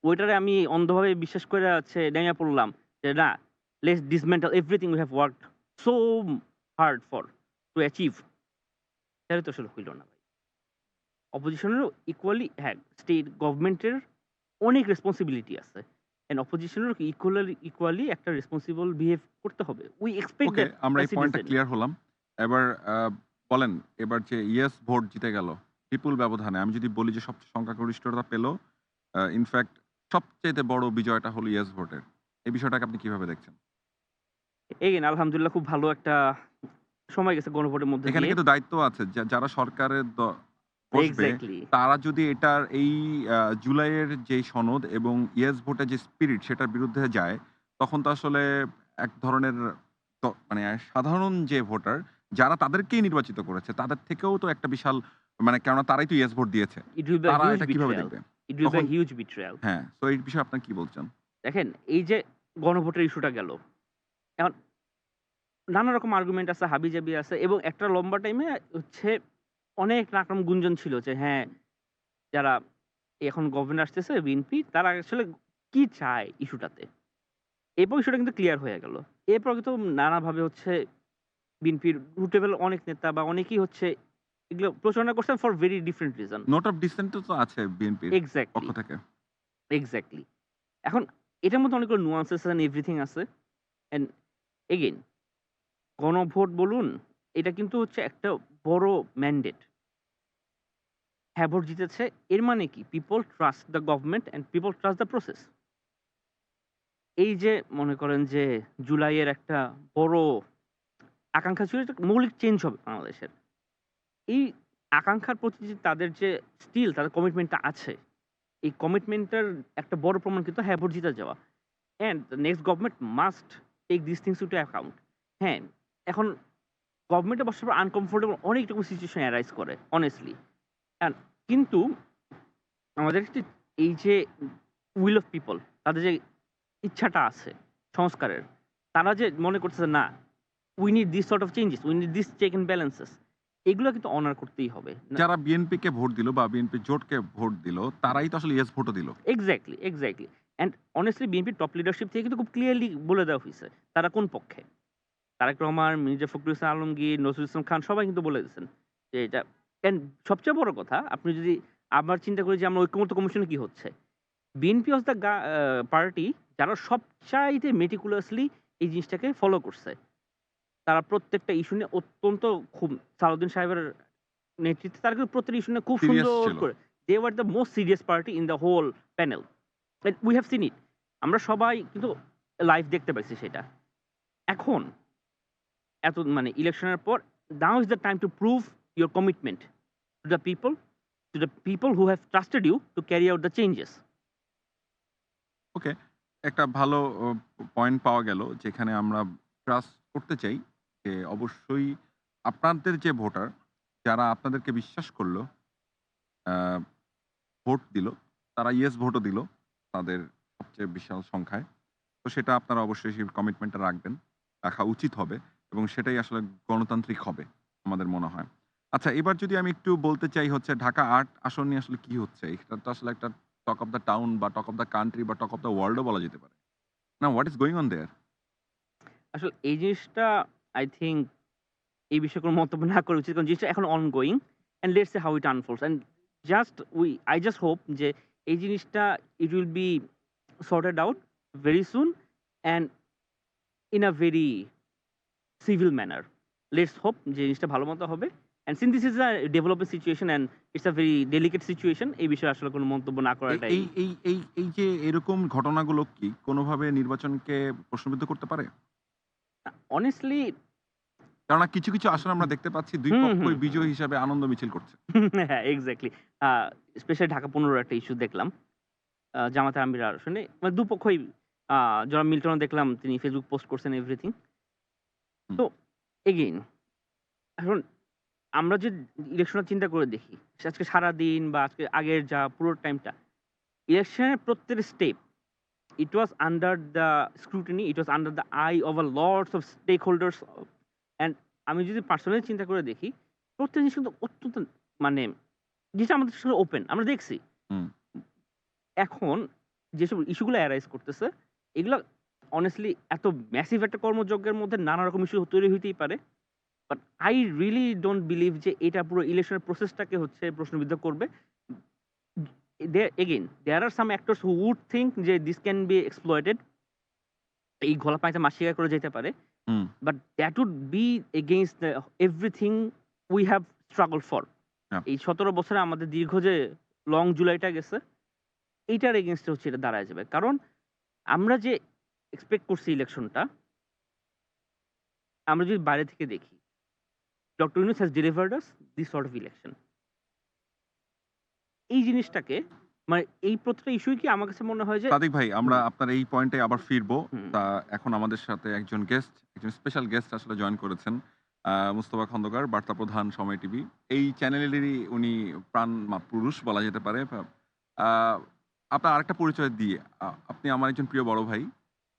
ওইটারে আমি অন্ধভাবে বিশ্বাস করে হচ্ছে নেমে পড়লাম যে না, let's dismantle everything we have worked so hard for to achieve. তাহলে তো আসলে হইল না ভাই। অপোজিশনেরও ইকুয়ালি, হ্যাঁ, স্টেট গভর্নমেন্টের অনেক রেসপন্সিবিলিটি আছে। অ্যান্ড অপোজিশনেরও ইকুয়ালি একটা রেসপন্সিবল বিহেভ করতে হবে। উই এক্সপেক্ট ওকে, দ্যাট আমরা অ্যাজ এই পয়েন্টটা সিটিজেন। ক্লিয়ার হলাম। এবার বলেন, এবার যে ইয়েস ভোট জিতে গেল বিপুল ব্যবধানে, আমি যদি বলি যে সবচেয়ে সংখ্যাগরিষ্ঠতা পেল, ইনফ্যাক্ট সবচেয়ে বড় বিজয়টা হলো ইয়েস ভোটের, এই বিষয়টাকে আপনি কিভাবে দেখছেন? এগেইন আলহামদুলিল্লাহ খুব ভালো একটা সময় গেছে গণভোটের মধ্যে এখানে দিয়ে। কিন্তু দায়িত্ব আছে যারা সরকারের বসবে, এক্সাক্টলি। তারা যদি এটার এই জুলাইয়ের যে সনদ এবং ইয়েস ভোটের যে স্পিরিট সেটার বিরুদ্ধে যায়, তখন তো আসলে এক ধরনের মানে সাধারণ যে ভোটার যারা তাদেরকেই নির্বাচিত করেছে তাদের থেকেও তো একটা বিশাল মানে, কেননা তারাই তো ইয়েস ভোট দিয়েছে, ইট উইল বি আ তারা হিউজ এটা কিভাবে বিট্রায়াল। দেখবে? ইট উইল বি আ তখন হিউজ বিট্রায়াল। হ্যাঁ, তো এই বিষয়ে আপনার কি বলছেন? দেখেন, এই যে গণভোটের ইস্যুটা গেল, এখন নানা রকম আর্গুমেন্ট আছে, হাবিজাবি আছে, এবং একটা লম্বা টাইমে হচ্ছে অনেক রকম গুঞ্জন ছিল যে হ্যাঁ, যারা এখন গভর্নমেন্ট আসতেছে বিএনপি, তারা আসলে কি চায় ইস্যুটাতে। এরপর ইস্যুটা কিন্তু ক্লিয়ার হয়ে গেল। এরপর কিন্তু নানাভাবে হচ্ছে বিএনপির রুটেবল অনেক নেতা বা অনেকেই হচ্ছে এগুলো প্রচারণা করছেন for very different reason. Note of dissent তো আছে বিএনপির পক্ষ এক্স্যাক্টলি, থেকে। এক্স্যাক্টলি। এখন এটার মধ্যে অনেকগুলো নুয়ান্সেস এন্ড এভরিথিং আছে। অ্যান্ড এগেইন গণভোট বলুন, এটা কিন্তু হচ্ছে একটা বড় ম্যান্ডেট। হ্যাঁ, ভোট জিতেছে, এর মানে কি? People trust the government and people trust the process. এই যে মনে করেন যে জুলাইয়ের একটা বড় আকাঙ্ক্ষা ছিল একটা মৌলিক চেঞ্জ হবে বাংলাদেশের। এই আকাঙ্ক্ষার প্রতি যে তাদের যে স্টিল তাদের কমিটমেন্টটা আছে, এই কমিটমেন্টটার একটা বড় প্রমাণ কিন্তু হ্যাঁ, ভোট জিতে যাওয়া। And the next government must take this things into account. হ্যাঁ, এখন গভর্নমেন্টে বসার পর আনকমফোর্টেবল অনেক রকম সিচুয়েশন অ্যারাইজ করে অনেস্টলি। অ্যান্ড কিন্তু আমাদের একটি এই যে উইল অফ পিপল, তাদের যে ইচ্ছাটা আছে সংস্কারের, তারা যে মনে করতেছে না we need this sort of changes, we need this check and balances, এগুলো কিন্তু অনার করতেই হবে। যারা বিএনপিকে ভোট দিল বা বিএনপি জোটকে ভোট দিল তারাই তো আসলে ইয়েস ভোটও দিল। Exactly, exactly. অ্যান্ড অনেস্টলি বিএনপির টপ লিডারশিপ থেকে কিন্তু খুব ক্লিয়ারলি বলে দেওয়া হয়েছে তারা কোন পক্ষে। তারেক রহমান, মির্জা ফখরুল ইসলাম আলমগীর, নজরুল ইসলাম খান সবাই কিন্তু বলে দিয়েছেন যে এটা। অ্যান্ড সবচেয়ে বড় কথা, আপনি যদি আবার চিন্তা করি যে আমরা ঐক্যমত্য কমিশনে কি হচ্ছে, বিএনপি ওয়াজ দ্য পার্টি যারা সবচাইতে মেটিকুলাসলি এই জিনিসটাকে ফলো করছে। তারা প্রত্যেকটা ইস্যু নিয়ে অত্যন্ত খুব সালাউদ্দিন সাহেবের নেতৃত্বে তারা কিন্তু প্রত্যেকটা ইস্যু নিয়ে খুব সিরিয়াস সুন্দর ছিল। করে, they were the most serious party in the whole panel. We have seen it. আমরা সবাই কিন্তু লাইভ দেখতে পাইছি সেটা। এখন এত মানে ইলেকশনের পর now is the time to prove your commitment to the people who have trusted you to carry out the changes. Okay, একটা ভালো পয়েন্ট পাওয়া গেল যেখানে আমরা ট্রাস্ট করতে চাই যে অবশ্যই আপনাদের যে ভোটার যারা আপনাদেরকে বিশ্বাস করলো, আহ, ভোট দিল, তারা ইয়েস ভোটও দিল তাদের সবচেয়ে বিশাল সংখ্যায়। তো সেটা আপনারা অবশ্যই সেই কমিটমেন্টটা রাখবেন, রাখা উচিত হবে এবং সেটাই আসলে গণতান্ত্রিক হবে আমাদের মনে হয়। আচ্ছা, এবার যদি আমি একটু বলতে চাই হচ্ছে ঢাকা ৮ আসন নিয়ে আসলে কি হচ্ছে, এটা তো আসলে একটা টক অফ দ্য টাউন বা টক অফ দ্য কান্ট্রি বা টক অফ দ্য ওয়ার্ল্ডও বলা যেতে পারে না। What is going on their? আসলে এই জিনিসটা আই থিংক এই বিষয়ে কোনো মন্তব্য না করা উচিত, কারণ জিনিসটা এখন ongoing and let's see how it unfolds. And I just hope যে এই জিনিসটা it will be sorted out very soon and in a very civil manner. Let's hope যে জিনিসটা ভালো মতো হবে। And since this is a developing situation and it's a very delicate situation, এই বিষয়ে আসলে কোনো মন্তব্য না এই করাটাই এই এই এই এই যে এরকম ঘটনাগুলো কি কোনোভাবে নির্বাচনকে প্রশ্নবিদ্ধ করতে পারে? অনেস্টলি কেননা কিছু কিছু আসলে আমরা দেখতে পাচ্ছি দুই হুম, পক্ষই হুম। বিজয় হিসাবে আনন্দ মিছিল করছে। হ্যাঁ, এক্স্যাক্টলি। স্পেশালি ঢাকা ১৫ একটা ইস্যু দেখলাম। জামায়াতের আমির আসনে মানে দুপক্ষই জনাব মিল্টনও দেখলাম তিনি ফেসবুক পোস্ট করছেন এভরিথিং। হুম। তো এগেইন এখন আমরা যে ইলেকশনের চিন্তা করে দেখি, আজকে সারাদিন বা আজকে আগের যা পুরো টাইমটা, ইলেকশনের প্রত্যেক step it was under the scrutiny, it was under the eye of a lots of stakeholders. And আমি যদি পার্সোনালি চিন্তা করে দেখি, প্রত্যেক জিনিস কিন্তু অত্যন্ত মানে যেটা আমাদের সাথে ওপেন আমরা দেখছি। হুম। এখন যেসব ইস্যুগুলো অ্যারাইজ করতেছে, এগুলো অনেস্টলি এত ম্যাসিভ একটা কর্মযজ্ঞের মধ্যে নানা রকম ইস্যু তৈরি হইতেই পারে। But I really don't believe যে এটা পুরো ইলেকশনের প্রসেসটাকে হচ্ছে প্রশ্নবিদ্ধ করবে। There are some actors who would think যে this can be exploited, এই গলা পানিতে মাছ শিকার করে যেতে পারে। হুম। But that would be against everything we have struggled for. Yeah. এই ১৭ বছরে আমাদের দীর্ঘ যে লং জুলাইটা গেছে, এইটার এগেইনস্টে হচ্ছে এটা দাঁড়ায় যাবে। কারণ আমরা যে এক্সপেক্ট করছি ইলেকশনটা, আমরা যদি বাইরে থেকে দেখি, doctor Yunus has delivered us this sort of election. এই জিনিসটাকে মানে এই প্রতিটা ইস্যুই কি আমার কাছে মনে হয় যে সাদিক ভাই, আমরা আপনার এই পয়েন্টে আবার ফিরবো। হুম। তা এখন আমাদের সাথে একজন স্পেশাল গেস্ট আসলে জয়েন করেছেন, মুস্তফা খন্দকার, বার্তা প্রধান, সময় টিভি। এই চ্যানেলেরই উনি প্রাণ পুরুষ বলা যেতে পারে। আপনার আরেকটা পরিচয় দিয়ে, আপনি আমার একজন প্রিয় বড় ভাই।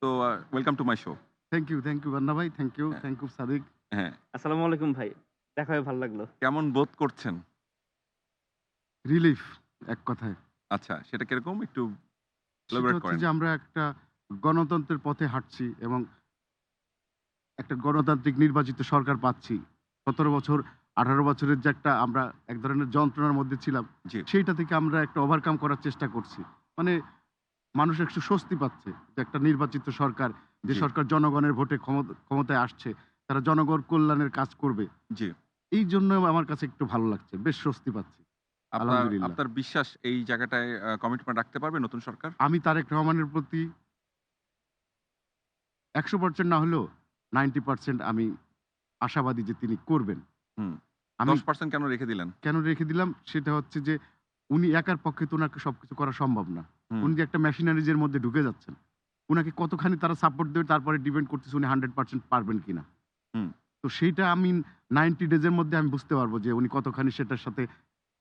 তো welcome to my show. Thank you Banna ভাই, থ্যাংক ইউ সাদিক। হ্যাঁ, আসসালামু আলাইকুম ভাই, দেখা হয়ে ভালো লাগলো। কেমন বোধ করছেন? রিলিফ এক কথায়। আচ্ছা, সেটা কিরকম একটু সেটা elaborate হচ্ছে করেন। যে আমরা একটা গণতন্ত্রের পথে হাঁটছি এবং একটা গণতান্ত্রিক নির্বাচিত সরকার পাচ্ছি। ১৭ বছর ১৮ বছরের যে একটা আমরা এক ধরনের যন্ত্রণার মধ্যে ছিলাম, জি। সেইটা থেকে আমরা একটা ওভারকাম করার চেষ্টা করছি। মানে মানুষ একটু স্বস্তি পাচ্ছে যে একটা নির্বাচিত সরকার, যে জি। সরকার জনগণের ভোটে ক্ষমতায় আসছে, তারা জনগণ কল্যাণের কাজ করবে। জি। এই জন্য আমার কাছে একটু ভালো লাগছে, বেশ স্বস্তি পাচ্ছি। আলহামদুলিল্লাহ। আপনার বিশ্বাস এই জায়গাটায় কমিটমেন্ট রাখতে পারবে নতুন সরকার? আমি তারেক রহমানের প্রতি ১০০% না হলেও 90% আমি আশাবাদী যে তিনি করবেন। হুম। আমি 10% কেন রেখে দিলেন? কেন রেখে দিলাম সেটা হচ্ছে যে উনি একার পক্ষে তো ওনাকে সবকিছু করা সম্ভব না। হুম। উনি যে একটা মেশিনারিজ এর মধ্যে ঢুকে যাচ্ছেন। উনাকে কতখানি তারা সাপোর্ট দেবে তারপরে ডিপেন্ড করতেছে উনি 100% পারবেন কিনা। হুম। তো সেইটা আমি 90 ডেজ এর মধ্যে আমি বুঝতে পারবো যে উনি কতখানি সেটার সাথে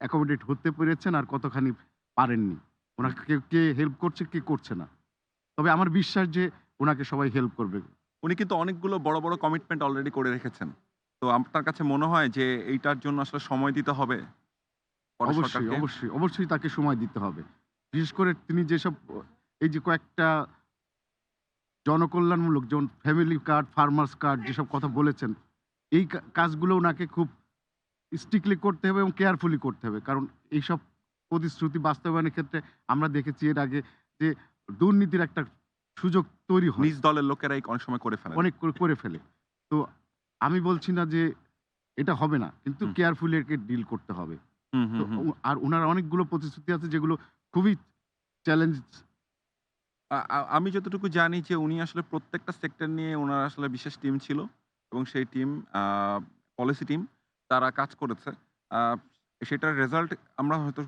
অ্যাকোমোডেট হতে পেরেছেন আর কতখানি পারেননি। উনাকে কে হেল্প করছে, কে করছে না। তবে আমার বিশ্বাস যে উনাকে সবাই হেল্প করবে। উনি কিন্তু অনেকগুলো বড়, বড় কমিটমেন্ট অলরেডি করে রেখেছেন। তো আপনার কাছে মনে হয় যে এইটার জন্য আসলে সময় দিতে হবে পরের অবশ্যই, সরকারকে? অবশ্যই, অবশ্যই তাকে সময় দিতে হবে। বিশেষ করে তিনি যেসব এই যে কয়েকটা জনকল্যাণমূলক যেমন ফ্যামিলি কার্ড, ফার্মার্স কার্ড যেসব কথা বলেছেন, এই কাজগুলো উনাকে খুব স্ট্রিক্টলি করতে হবে এবং কেয়ারফুলি করতে হবে। কারণ এইসব প্রতিশ্রুতি বাস্তবায়নের ক্ষেত্রে আমরা দেখেছি এর আগে যে দুর্নীতির একটা সুযোগ তৈরি হয়। নিজ দলের লোকেরাই অনেক সময় করে ফেলেন। অনেক করে ফেলে। তো আমি বলছি না যে এটা হবে না। কিন্তু হুম। কেয়ারফুলি একে ডিল করতে হবে। হুম, তো হুম, হুম। আর উনার অনেকগুলো প্রতিশ্রুতি আছে যেগুলো খুবই চ্যালেঞ্জ। আমি যতটুকু জানি যে উনি আসলে প্রত্যেকটা সেক্টর নিয়ে উনার আসলে বিশেষ টিম ছিল এবং সেই টিম পলিসি টিম তারা কাজ করেছে। আ সেটার রেজাল্ট আমরা হয়তো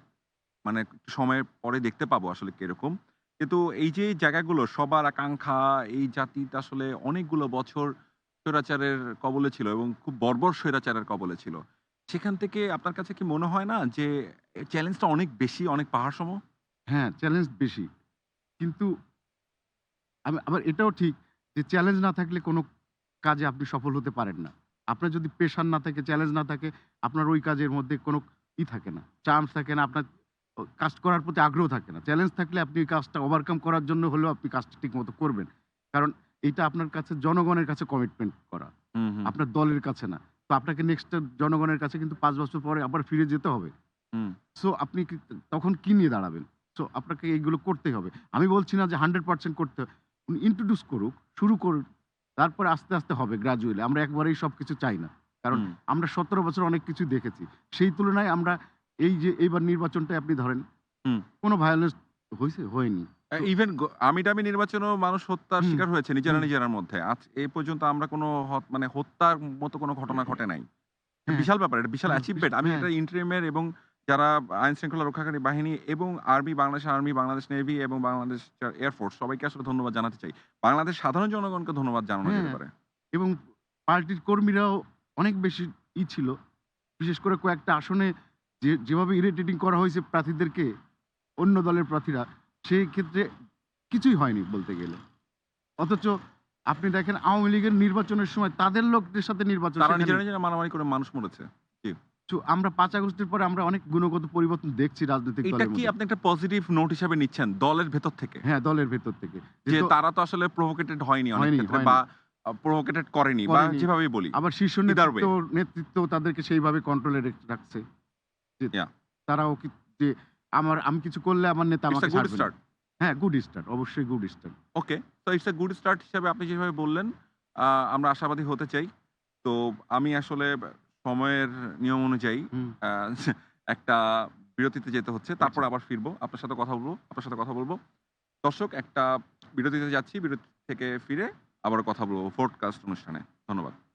মানে একটু সময়ের পরে দেখতে পাবো আসলে কিরকম। কিন্তু এই যে জায়গাগুলো সবার আকাঙ্খা এই জাতিটা আসলে অনেকগুলো বছর স্বৈরাচারের কবলে ছিল এবং খুব বর্বর স্বৈরাচারের কবলে ছিল। সেখান থেকে আপনার কাছে কি মনে হয় না যে চ্যালেঞ্জটা অনেক বেশি, অনেক পাহাড়সম? হ্যাঁ, চ্যালেঞ্জ বেশি। কিন্তু আবার এটাও ঠিক যে চ্যালেঞ্জ না থাকলে কোনো কাজে আপনি সফল হতে পারেন না। আপনার যদি প্রেশার না থাকে, চ্যালেঞ্জ না থাকে, আপনার ওই কাজের মধ্যে কোনো থাকে না। চান্স থাকে না, আপনার কাজ করার প্রতি আগ্রহ থাকে না। চ্যালেঞ্জ থাকলে আপনি ওই কাজটা ওভারকাম করার জন্য হলেও আপনি কাজটা ঠিকমতো করবেন। কারণ এইটা আপনার কাছে জনগণের কাছে কমিটমেন্ট করা। হুম, হুম, আপনার দলের কাছে না। তো আপনাকে নেক্সট জনগণের কাছে কিন্তু ৫ বছর পরে আবার ফিরে যেতে হবে। হুম। সো আপনি তখন কি নিয়ে দাঁড়াবেন? সো আপনাকে এইগুলো করতেই হবে। আমি বলছি না যে 100% করতে হবে। উনি ইন্ট্রোডিউস করুক, শুরু করুন। তারপরে আস্তে, আস্তে হবে গ্র্যাজুয়ালি। আমরা একবারেই সবকিছু চাই না। কারণ হুম। আমরা ১৭ বছর অনেক কিছু দেখেছি। সেই তুলনায় আমরা এই যে এইবার নির্বাচনটাই আপনি ধরেন, হুম। কোনো ভায়োলেন্স হইছে? হয়নি। তো ইভেন আমিটামি নির্বাচনেও মানুষ হত্যার হুম, শিকার হয়েছে নিজেরা হুম। নিজেরার মধ্যে। আজ এ পর্যন্ত আমরা কোনো মানে হত্যার মতো কোনো ঘটনা ঘটে নাই। হ্যাঁ, বিশাল ব্যাপার, এটা বিশাল হ্যাঁ, অ্যাচিভমেন্ট। আমি হ্যাঁ, এটা ইন্টারিমের এবং যারা আইন শৃঙ্খলা রক্ষাকারী বাহিনী এবং বাংলাদেশ আর্মি, বাংলাদেশ নেভি এবং বাংলাদেশ এয়ারফোর্স সবাইকে আসলে ধন্যবাদ জানাতে চাই। বাংলাদেশ সাধারণ জনগণকে ধন্যবাদ জানানো যেতে হ্যাঁ। পারে। এবং পার্টির কর্মীরাও অনেক বেশি ছিল। বিশেষ করে কয়েকটা আসনে যেভাবে ইরিটেটিং করা হয়েছে প্রার্থীদেরকে, অন্য দলের প্রার্থীরা, সেই ক্ষেত্রে কিছুই হয়নি বলতে গেলে। অথচ আপনি দেখেন আওয়ামী লীগের নির্বাচনের সময় তাদের লোকদের সাথে নির্বাচন তারা সেখানে নিজেরা নিজেরা মারামারি করে মানুষ মরেছে। জি। আমরা ৫ আগস্টের পরে আমরা অনেক গুণগত পরিবর্তন দেখছি রাজনৈতিক এটা দলের কি মধ্যে। আপনি একটা পজিটিভ নোট হিসেবে নিচ্ছেন দলের ভেতর থেকে? হ্যাঁ, দলের ভেতর থেকে। যে তারা তো আসলে প্রভোকেটেড হয়নি অনেক হয়নি, ক্ষেত্রে হয়নি। বা প্রভোকেটেড করেনি বা করেনি। যেভাবেই বলি। আবার শীর্ষ Either way. নেতৃত্ব তাদেরকে সেইভাবে কন্ট্রোলে রাখছে। যে Yeah. তারাও যে আমি কিছু করলে আমার নেতা It's আমাকে a good ছাড়বে না। start. হ্যাঁ, গুড স্টার্ট, অবশ্যই good start. Okay. So it's a good start হিসেবে আপনি যেভাবে বললেন, আমরা আশাবাদী হতে চাই। তো আমি আসলে সময়ের নিয়ম অনুযায়ী হুম। আ একটা বিরতিতে যেতে হচ্ছে। তারপরে আবার ফিরবো। আপনার সাথে কথা বলবো। দর্শক একটা বিরতিতে যাচ্ছি। বিরতি থেকে ফিরে আবারও কথা বলবো পডকাস্ট অনুষ্ঠানে। ধন্যবাদ।